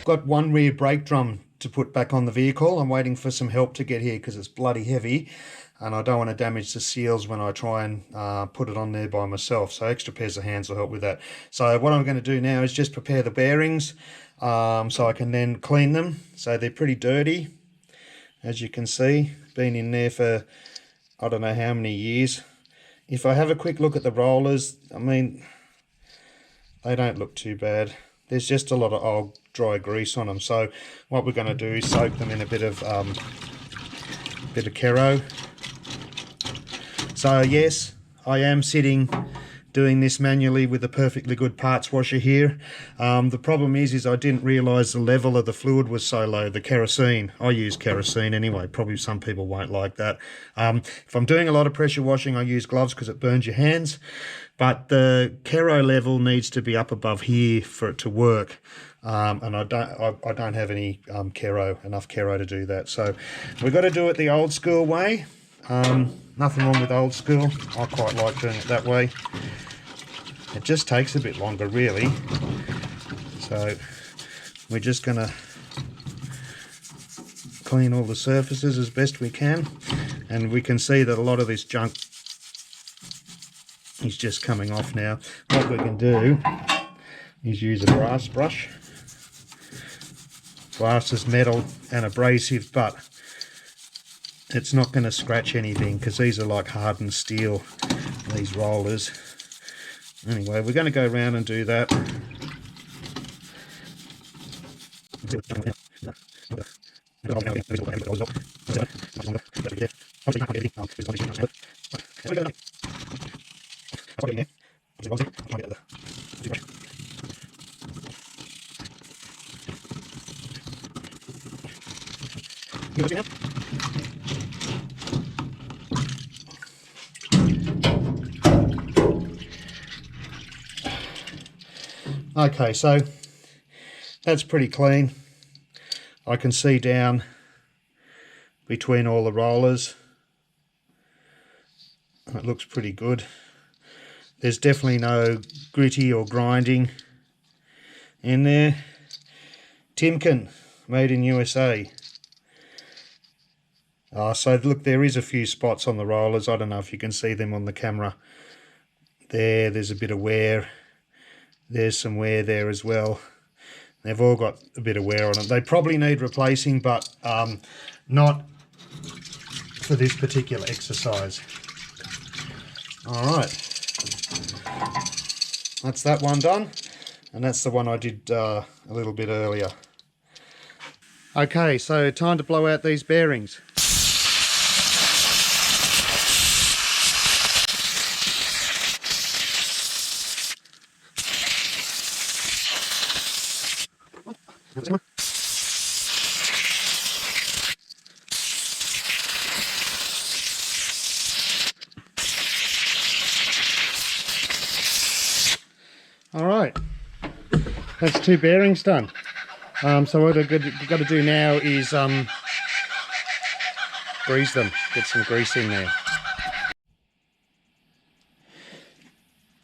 Got one rear brake drum to put back on the vehicle. I'm waiting for some help to get here because it's bloody heavy and I don't want to damage the seals when I try and put it on there by myself. So extra pairs of hands will help with that. So what I'm going to do now is just prepare the bearings so I can then clean them. So they're pretty dirty, as you can see. Been in there for I don't know how many years. If I have a quick look at the rollers, I mean, they don't look too bad. There's just a lot of old dry grease on them. So what we're going to do is soak them in a bit of Kero. So yes, I am doing this manually with a perfectly good parts washer here. The problem is I didn't realise the level of the fluid was so low, the kerosene. I use kerosene anyway, probably some people won't like that. If I'm doing a lot of pressure washing, I use gloves because it burns your hands. But the Kero level needs to be up above here for it to work. And I don't have any enough Kero to do that. So we've got to do it the old school way. Nothing wrong with old school. I quite like doing it that way. It just takes a bit longer really. So we're just going to clean all the surfaces as best we can. And we can see that a lot of this junk is just coming off now. What we can do is use a brass brush. Brass is metal and abrasive, but it's not going to scratch anything because these are like hardened steel, these rollers. Anyway, we're going to go around and do that. Okay, so that's pretty clean. I can see down between all the rollers. It looks pretty good. There's definitely no gritty or grinding in there. Timken, made in USA. So look, there is a few spots on the rollers. I don't know if you can see them on the camera. There's a bit of wear. There's some wear there as well. They've all got a bit of wear on them. They probably need replacing, but not for this particular exercise. Alright, that's that one done, and that's the one I did a little bit earlier. Okay, so time to blow out these bearings. Alright, that's two bearings done. So what I've got to do now is grease them, get some grease in there.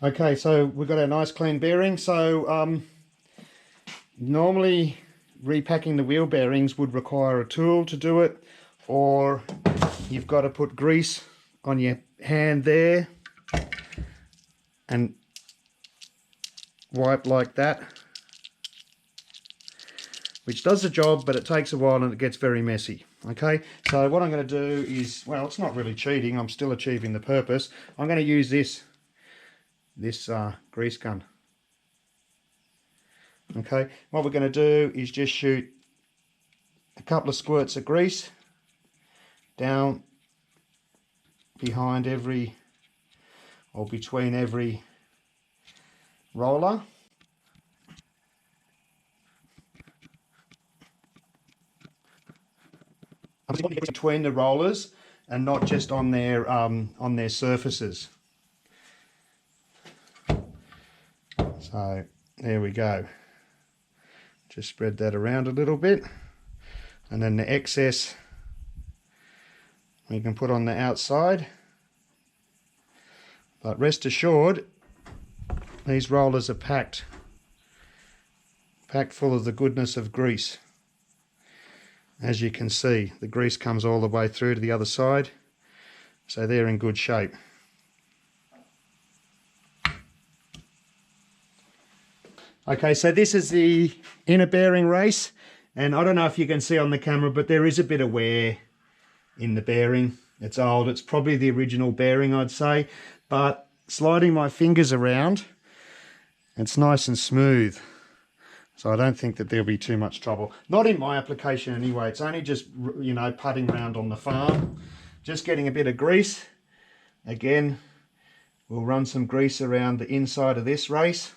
Okay, so we've got our nice clean bearing. So normally repacking the wheel bearings would require a tool to do it, or you've got to put grease on your hand there and wipe like that, which does the job, but it takes a while and it gets very messy. Okay, so what I'm going to do is, well, it's not really cheating, I'm still achieving the purpose. I'm going to use this grease gun. Okay, what we're going to do is just shoot a couple of squirts of grease down behind every, or between every roller. Between the rollers and not just on their surfaces. So there we go. Just spread that around a little bit, and then the excess we can put on the outside. But rest assured, these rollers are packed full of the goodness of grease. As you can see, the grease comes all the way through to the other side, so they're in good shape. Okay, so this is the inner bearing race, and I don't know if you can see on the camera, but there is a bit of wear in the bearing. It's old, it's probably the original bearing, I'd say, but sliding my fingers around, it's nice and smooth. So I don't think that there'll be too much trouble. Not in my application anyway. It's only just, you know, putting around on the farm. Just getting a bit of grease. Again, we'll run some grease around the inside of this race.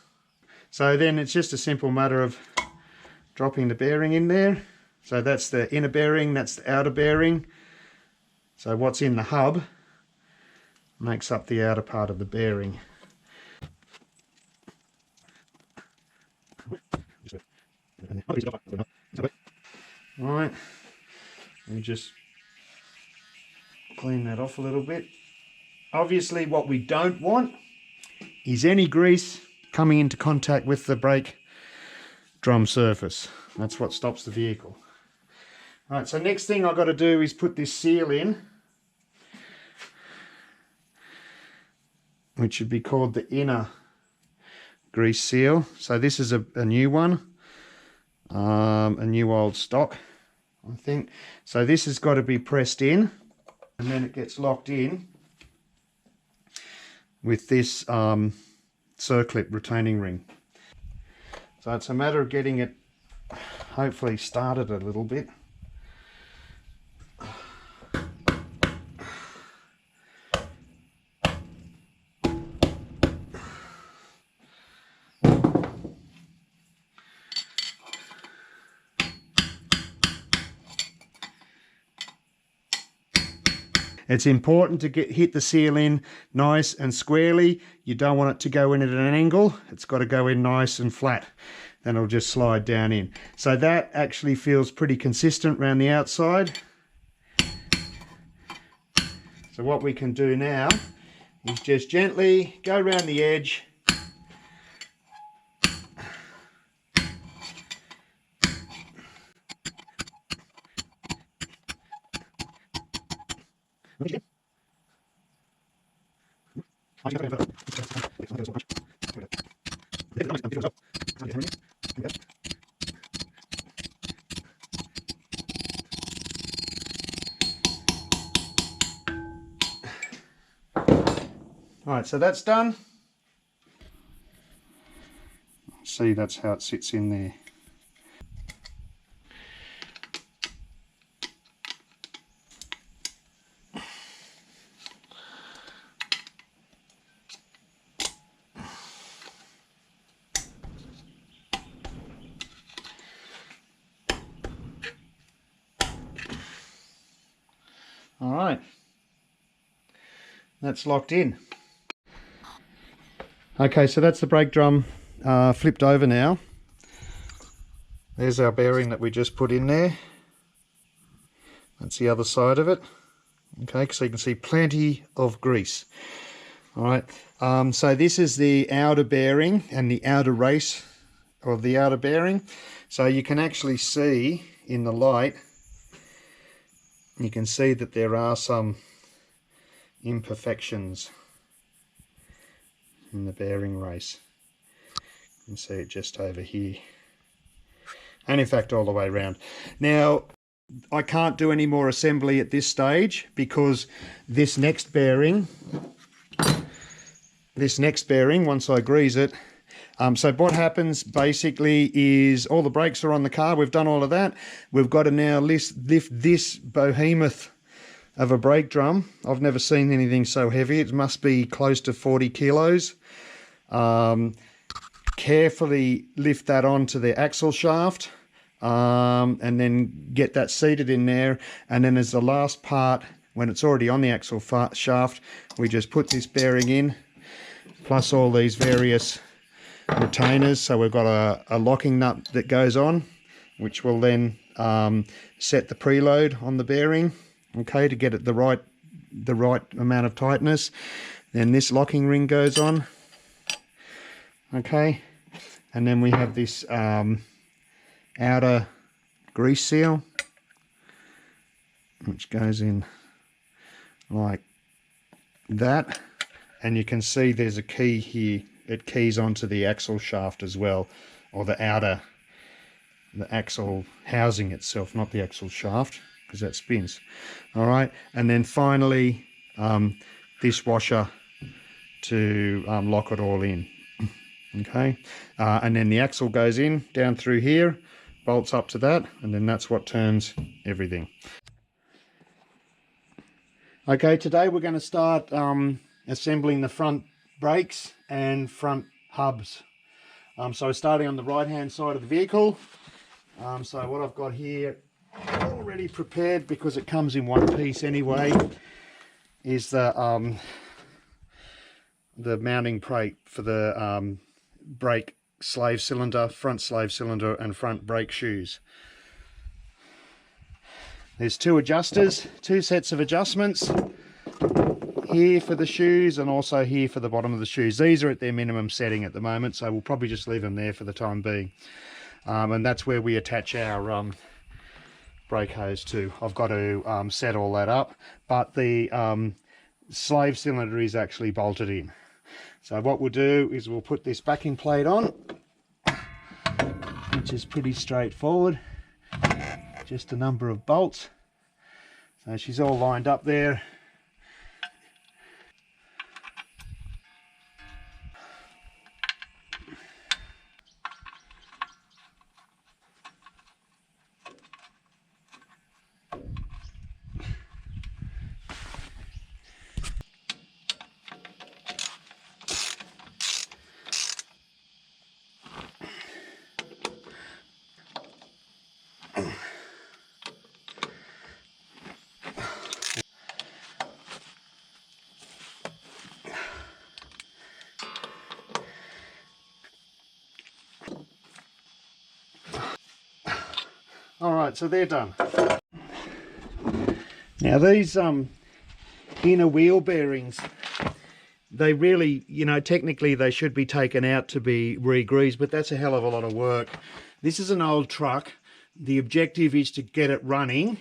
So then it's just a simple matter of dropping the bearing in there. So that's the inner bearing, that's the outer bearing. So what's in the hub makes up the outer part of the bearing. Right, let me just clean that off a little bit. Obviously what we don't want is any grease coming into contact with the brake drum surface. That's what stops the vehicle. Right, so next thing I've got to do is put this seal in, which should be called the inner grease seal. So this is a new one, a new old stock, I think. So this has got to be pressed in, and then it gets locked in with this circlip retaining ring. So it's a matter of getting it hopefully started a little bit. It's important to hit the seal in nice and squarely. You don't want it to go in at an angle. It's got to go in nice and flat. Then it'll just slide down in. So that actually feels pretty consistent around the outside. So what we can do now is just gently go around the edge. Alright, so that's done. See, that's how it sits in there. Alright, that's locked in. Okay, so that's the brake drum flipped over now. There's our bearing that we just put in there. That's the other side of it. Okay, so you can see plenty of grease. Alright, so this is the outer bearing and the outer race of the outer bearing. So you can actually see in the light, you can see that there are some imperfections in the bearing race. You can see it just over here, and in fact all the way around. Now I can't do any more assembly at this stage because this next bearing, once I grease it, So what happens basically is all the brakes are on the car. We've done all of that. We've got to now lift this behemoth of a brake drum. I've never seen anything so heavy. It must be close to 40 kilos. Carefully lift that onto the axle shaft, and then get that seated in there. And then as the last part, when it's already on the axle shaft, we just put this bearing in, plus all these various retainers. So we've got a locking nut that goes on, which will then set the preload on the bearing, okay, to get it the right amount of tightness. Then this locking ring goes on, okay, and then we have this outer grease seal, which goes in like that, and you can see there's a key here. It keys onto the axle shaft as well, or the axle housing itself, not the axle shaft, because that spins. All right, and then finally this washer to lock it all in. Okay, and then the axle goes in down through here, bolts up to that, and then that's what turns everything. Okay, today we're going to start assembling the front brakes and front hubs. So starting on the right hand side of the vehicle. So what I've got here already prepared, because it comes in one piece anyway, is the mounting plate for the brake slave cylinder, front slave cylinder and front brake shoes. There's two adjusters, two sets of adjustments, here for the shoes and also here for the bottom of the shoes. These are at their minimum setting at the moment, so we'll probably just leave them there for the time being. And that's where we attach our brake hose to. I've got to set all that up, but the slave cylinder is actually bolted in. So what we'll do is we'll put this backing plate on, which is pretty straightforward. Just a number of bolts. So she's all lined up there. Alright, so they're done. Now these inner wheel bearings, they really, you know, technically they should be taken out to be re-greased, but that's a hell of a lot of work. This is an old truck. The objective is to get it running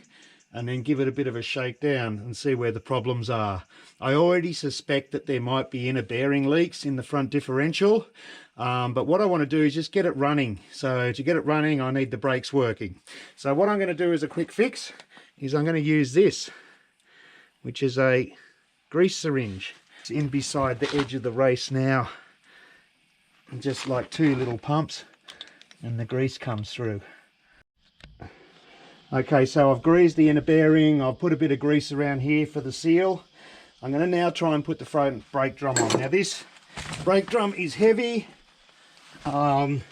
and then give it a bit of a shakedown and see where the problems are. I already suspect that there might be inner bearing leaks in the front differential, but what I want to do is just get it running. So to get it running, I need the brakes working. So what I'm going to do as a quick fix is I'm going to use this, which is a grease syringe. It's in beside the edge of the race now, and just like two little pumps and the grease comes through. Okay, so I've greased the inner bearing. I've put a bit of grease around here for the seal. I'm going to now try and put the front brake drum on. Now this brake drum is heavy, and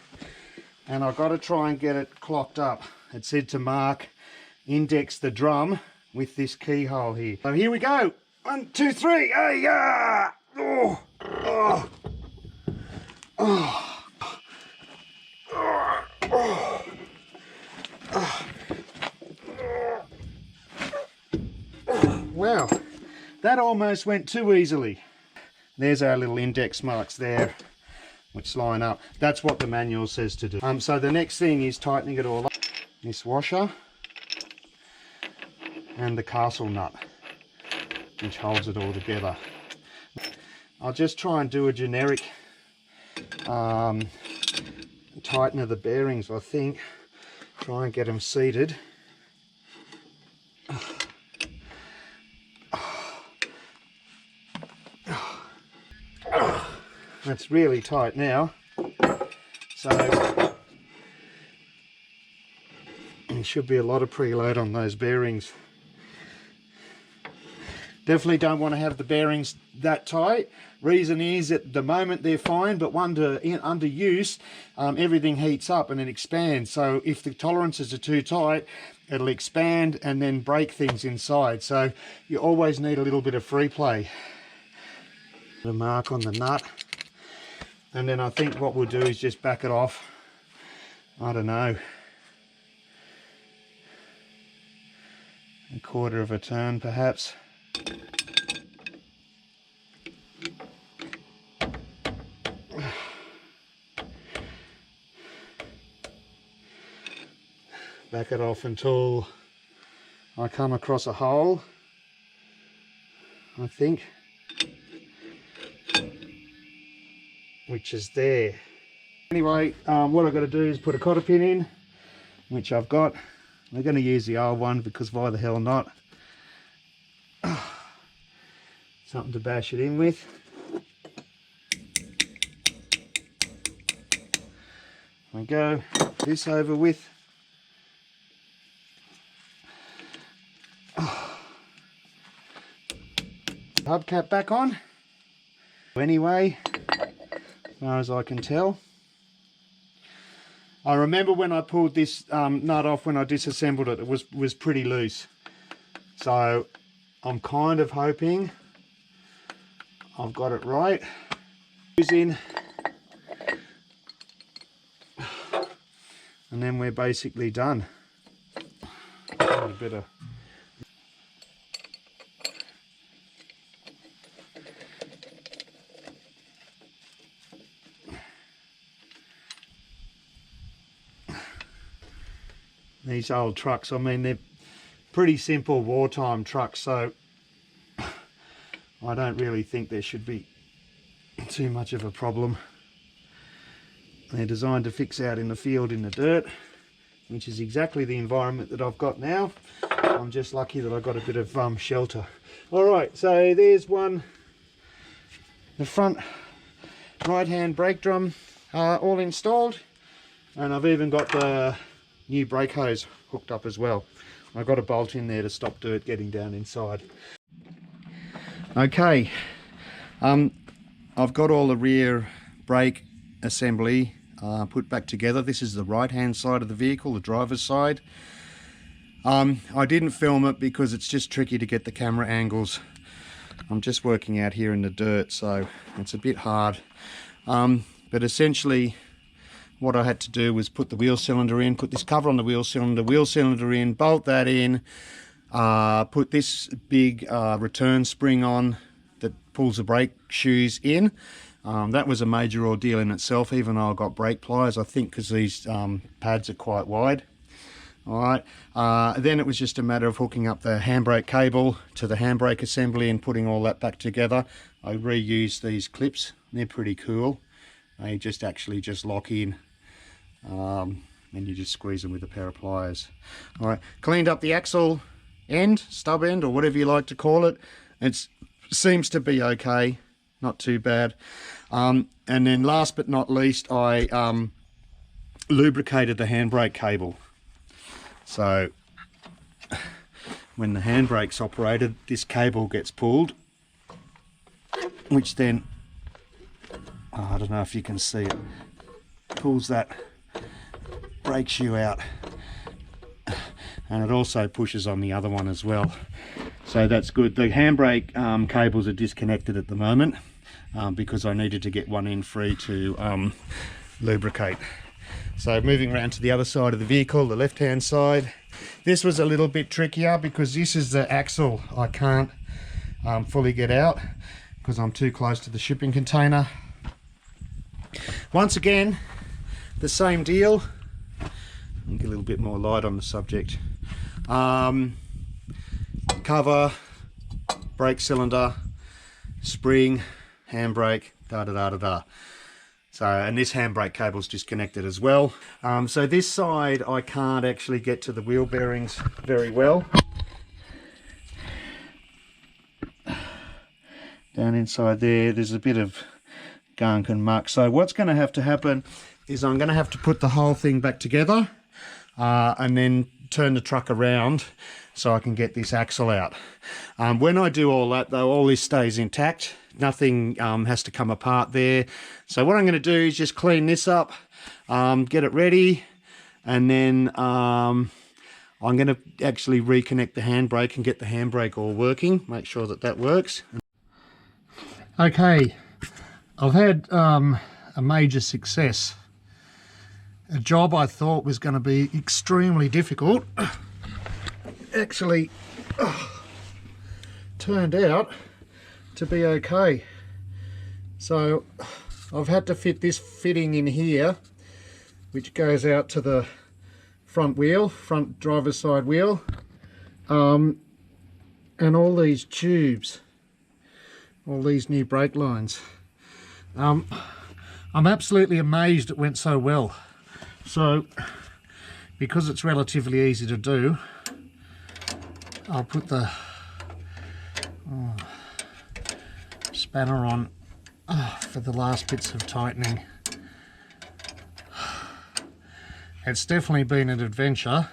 I've got to try and get it clocked up. It said to mark, index the drum with this keyhole here. So here we go. 1, 2, 3. Hey, yeah! Oh, oh, oh, oh, oh, oh. Wow, that almost went too easily. There's our little index marks there, which line up. That's what the manual says to do. So the next thing is tightening it all up. This washer and the castle nut, which holds it all together. I'll just try and do a generic tighten of the bearings, I think. Try and get them seated. That's really tight now. So there should be a lot of preload on those bearings. Definitely don't want to have the bearings that tight. Reason is at the moment they're fine, but under use, everything heats up and it expands. So if the tolerances are too tight, it'll expand and then break things inside. So you always need a little bit of free play. The mark on the nut. And then I think what we'll do is just back it off. I don't know, a quarter of a turn perhaps. Back it off until I come across a hole, I think, which is there. Anyway, what I've got to do is put a cotter pin in, which I've got. We're going to use the old one because why the hell not? Something to bash it in with. There we go. This over with. Hubcap back on. Anyway, as far as I can tell. I remember when I pulled this nut off when I disassembled it, it was pretty loose. So I'm kind of hoping I've got it right. In, and then we're basically done. A bit of these old trucks, I mean, they're pretty simple wartime trucks, so I don't really think there should be too much of a problem. They're designed to fix out in the field in the dirt, which is exactly the environment that I've got now. I'm just lucky that I got a bit of shelter. Alright, so there's one, the front right hand brake drum all installed, and I've even got the new brake hose hooked up as well. I've got a bolt in there to stop dirt getting down inside. Okay, I've got all the rear brake assembly put back together. This is the right hand side of the vehicle, the driver's side. I didn't film it because it's just tricky to get the camera angles. I'm just working out here in the dirt, so it's a bit hard. But essentially what I had to do was put the wheel cylinder in, put this cover on the wheel cylinder in, bolt that in, put this big return spring on that pulls the brake shoes in. That was a major ordeal in itself, even though I got brake pliers, I think, because these pads are quite wide. Alright, then it was just a matter of hooking up the handbrake cable to the handbrake assembly and putting all that back together. I reused these clips, they're pretty cool. They just lock in, and you just squeeze them with a pair of pliers. Alright, cleaned up the axle end, stub end, or whatever you like to call it. It seems to be okay, not too bad. And then last but not least, I lubricated the handbrake cable. So when the handbrake's operated, this cable gets pulled, which then, I don't know if you can see it, pulls that brake shoe out, and it also pushes on the other one as well. So that's good. The handbrake cables are disconnected at the moment because I needed to get one in free to lubricate. So moving around to the other side of the vehicle, the left hand side, this was a little bit trickier because this is the axle I can't fully get out because I'm too close to the shipping container. Once again, the same deal. I'll get a little bit more light on the subject. Cover, brake cylinder, spring, handbrake, da-da-da-da-da. So, and this handbrake cable's disconnected as well. So this side I can't actually get to the wheel bearings very well. Down inside there, there's a bit of gunk and muck. So what's going to happen, is I'm going to have to put the whole thing back together and then turn the truck around so I can get this axle out. When I do all that though, all this stays intact. Nothing has to come apart there. So what I'm going to do is just clean this up, get it ready, and then I'm going to actually reconnect the handbrake and get the handbrake all working, make sure that that works. Okay, I've had a major success. A job I thought was going to be extremely difficult actually turned out to be okay. So I've had to fit this fitting in here, which goes out to the front wheel, front driver's side wheel, and all these tubes, all these new brake lines. I'm absolutely amazed it went so well. So because it's relatively easy to do, I'll put the spanner on for the last bits of tightening. It's definitely been an adventure,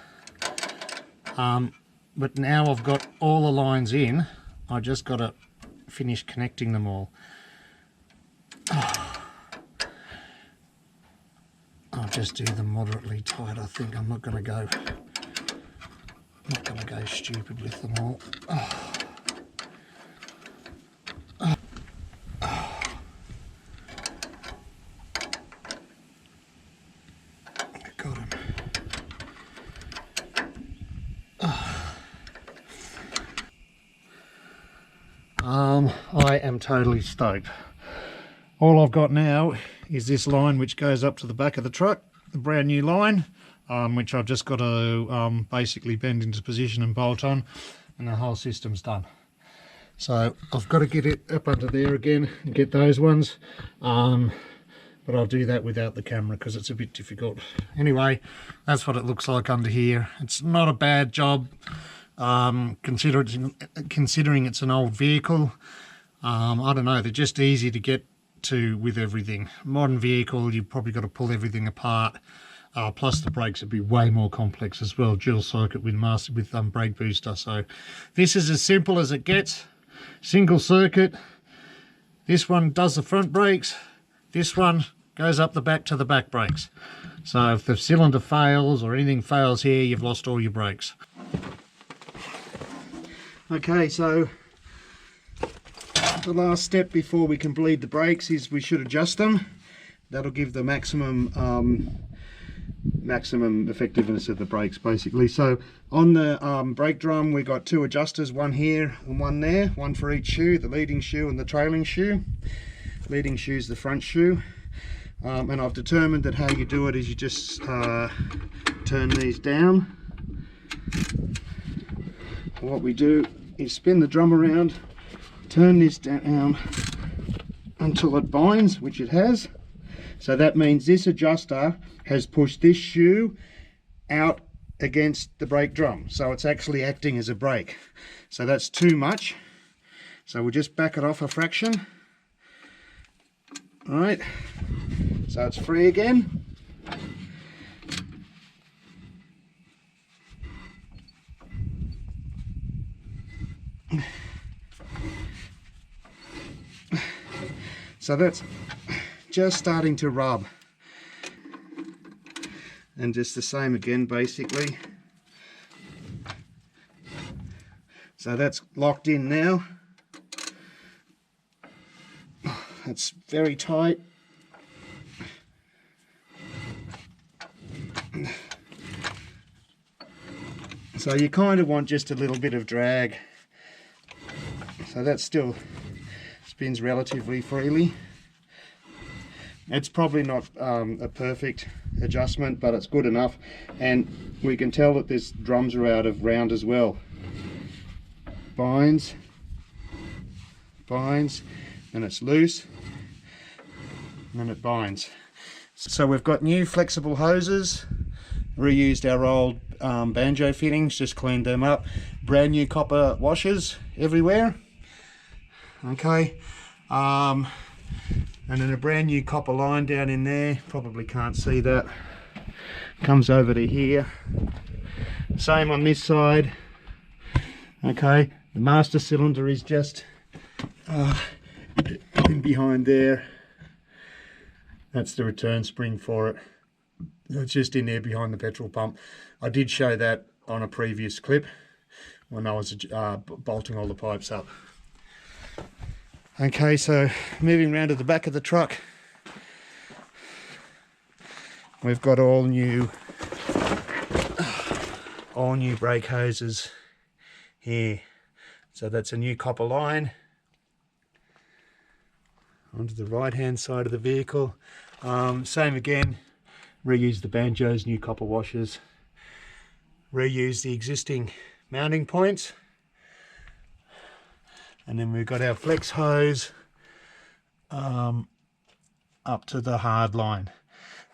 but now I've got all the lines in, I just got to finish connecting them all. I'll just do them moderately tight. I think I'm not going to go stupid with them all. Got him. I am totally stoked. All I've got now is this line which goes up to the back of the truck, the brand new line, which I've just got to basically bend into position and bolt on, and the whole system's done. So I've got to get it up under there again and get those ones, but I'll do that without the camera because it's a bit difficult. Anyway, that's what it looks like under here. It's not a bad job, considering it's an old vehicle. I don't know, they're just easy to get to with everything. Modern vehicle, you've probably got to pull everything apart, plus the brakes would be way more complex as well, dual circuit with brake booster. So this is as simple as it gets. Single circuit. This one does the front brakes, this one goes up the back to the back brakes. So if the cylinder fails or anything fails here, you've lost all your brakes. Okay, so the last step before we can bleed the brakes is we should adjust them. That'll give the maximum effectiveness of the brakes basically. So on the brake drum we got two adjusters, one here and one there, one for each shoe, the leading shoe and the trailing shoe. Leading shoe is the front shoe, and I've determined that how you do it is you just turn these down. What we do is spin the drum around, turn this down until it binds, which it has. So that means this adjuster has pushed this shoe out against the brake drum, so it's actually acting as a brake. So that's too much, so we'll just back it off a fraction. All right, so it's free again. So that's just starting to rub, and just the same again basically. So that's locked in now. It's very tight. So you kind of want just a little bit of drag. So that still spins relatively freely. It's probably not a perfect adjustment, but it's good enough, and we can tell that this drums are out of round as well. Binds, and it's loose, and then it binds. So we've got new flexible hoses, reused our old banjo fittings, just cleaned them up, brand new copper washers everywhere. Okay, And then a brand new copper line down in there, probably can't see that, comes over to here. Same on this side. Okay, the master cylinder is just in behind there. That's the return spring for it. It's just in there behind the petrol pump. I did show that on a previous clip when I was bolting all the pipes up. Okay, so moving around to the back of the truck, we've got all new brake hoses here. So that's a new copper line onto the right hand side of the vehicle. Same again, reuse the banjos, new copper washers, reuse the existing mounting points, and then we've got our flex hose up to the hard line.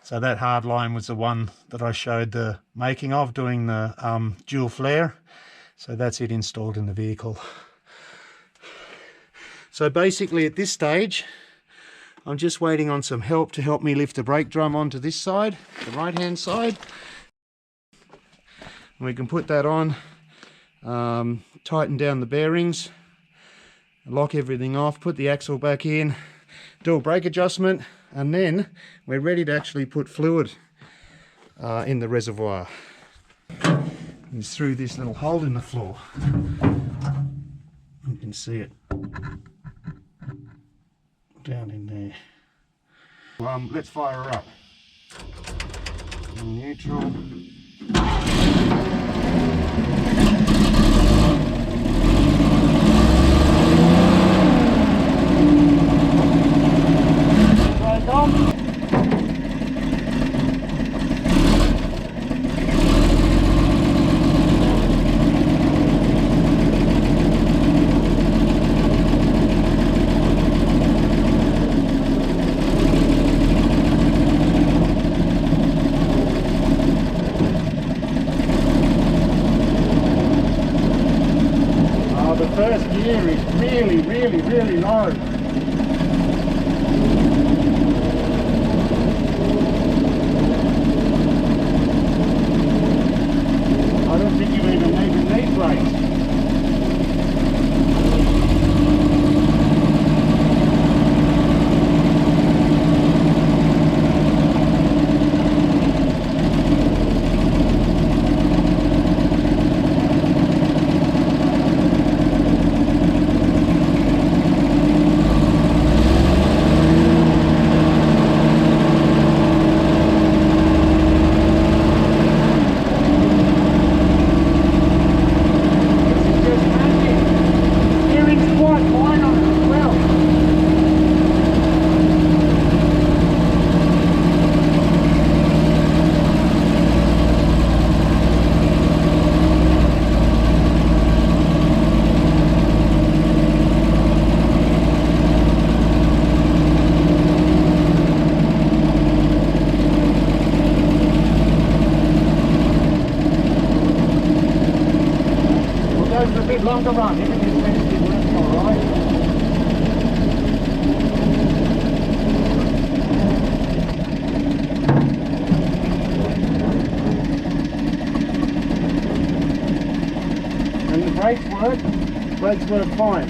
So that hard line was the one that I showed the making of, doing the dual flare. So that's it installed in the vehicle. So basically at this stage, I'm just waiting on some help to help me lift the brake drum onto this side, the right hand side. And we can put that on, tighten down the bearings, lock everything off, put the axle back in, do a brake adjustment, and then we're ready to actually put fluid in the reservoir. It's through this little hole in the floor. You can see it down in there. Let's fire her up. Neutral. Brake on. First gear is really low. I don't think you even need brakes. A bit longer run, everything's finished in working alright. And the brakes work fine.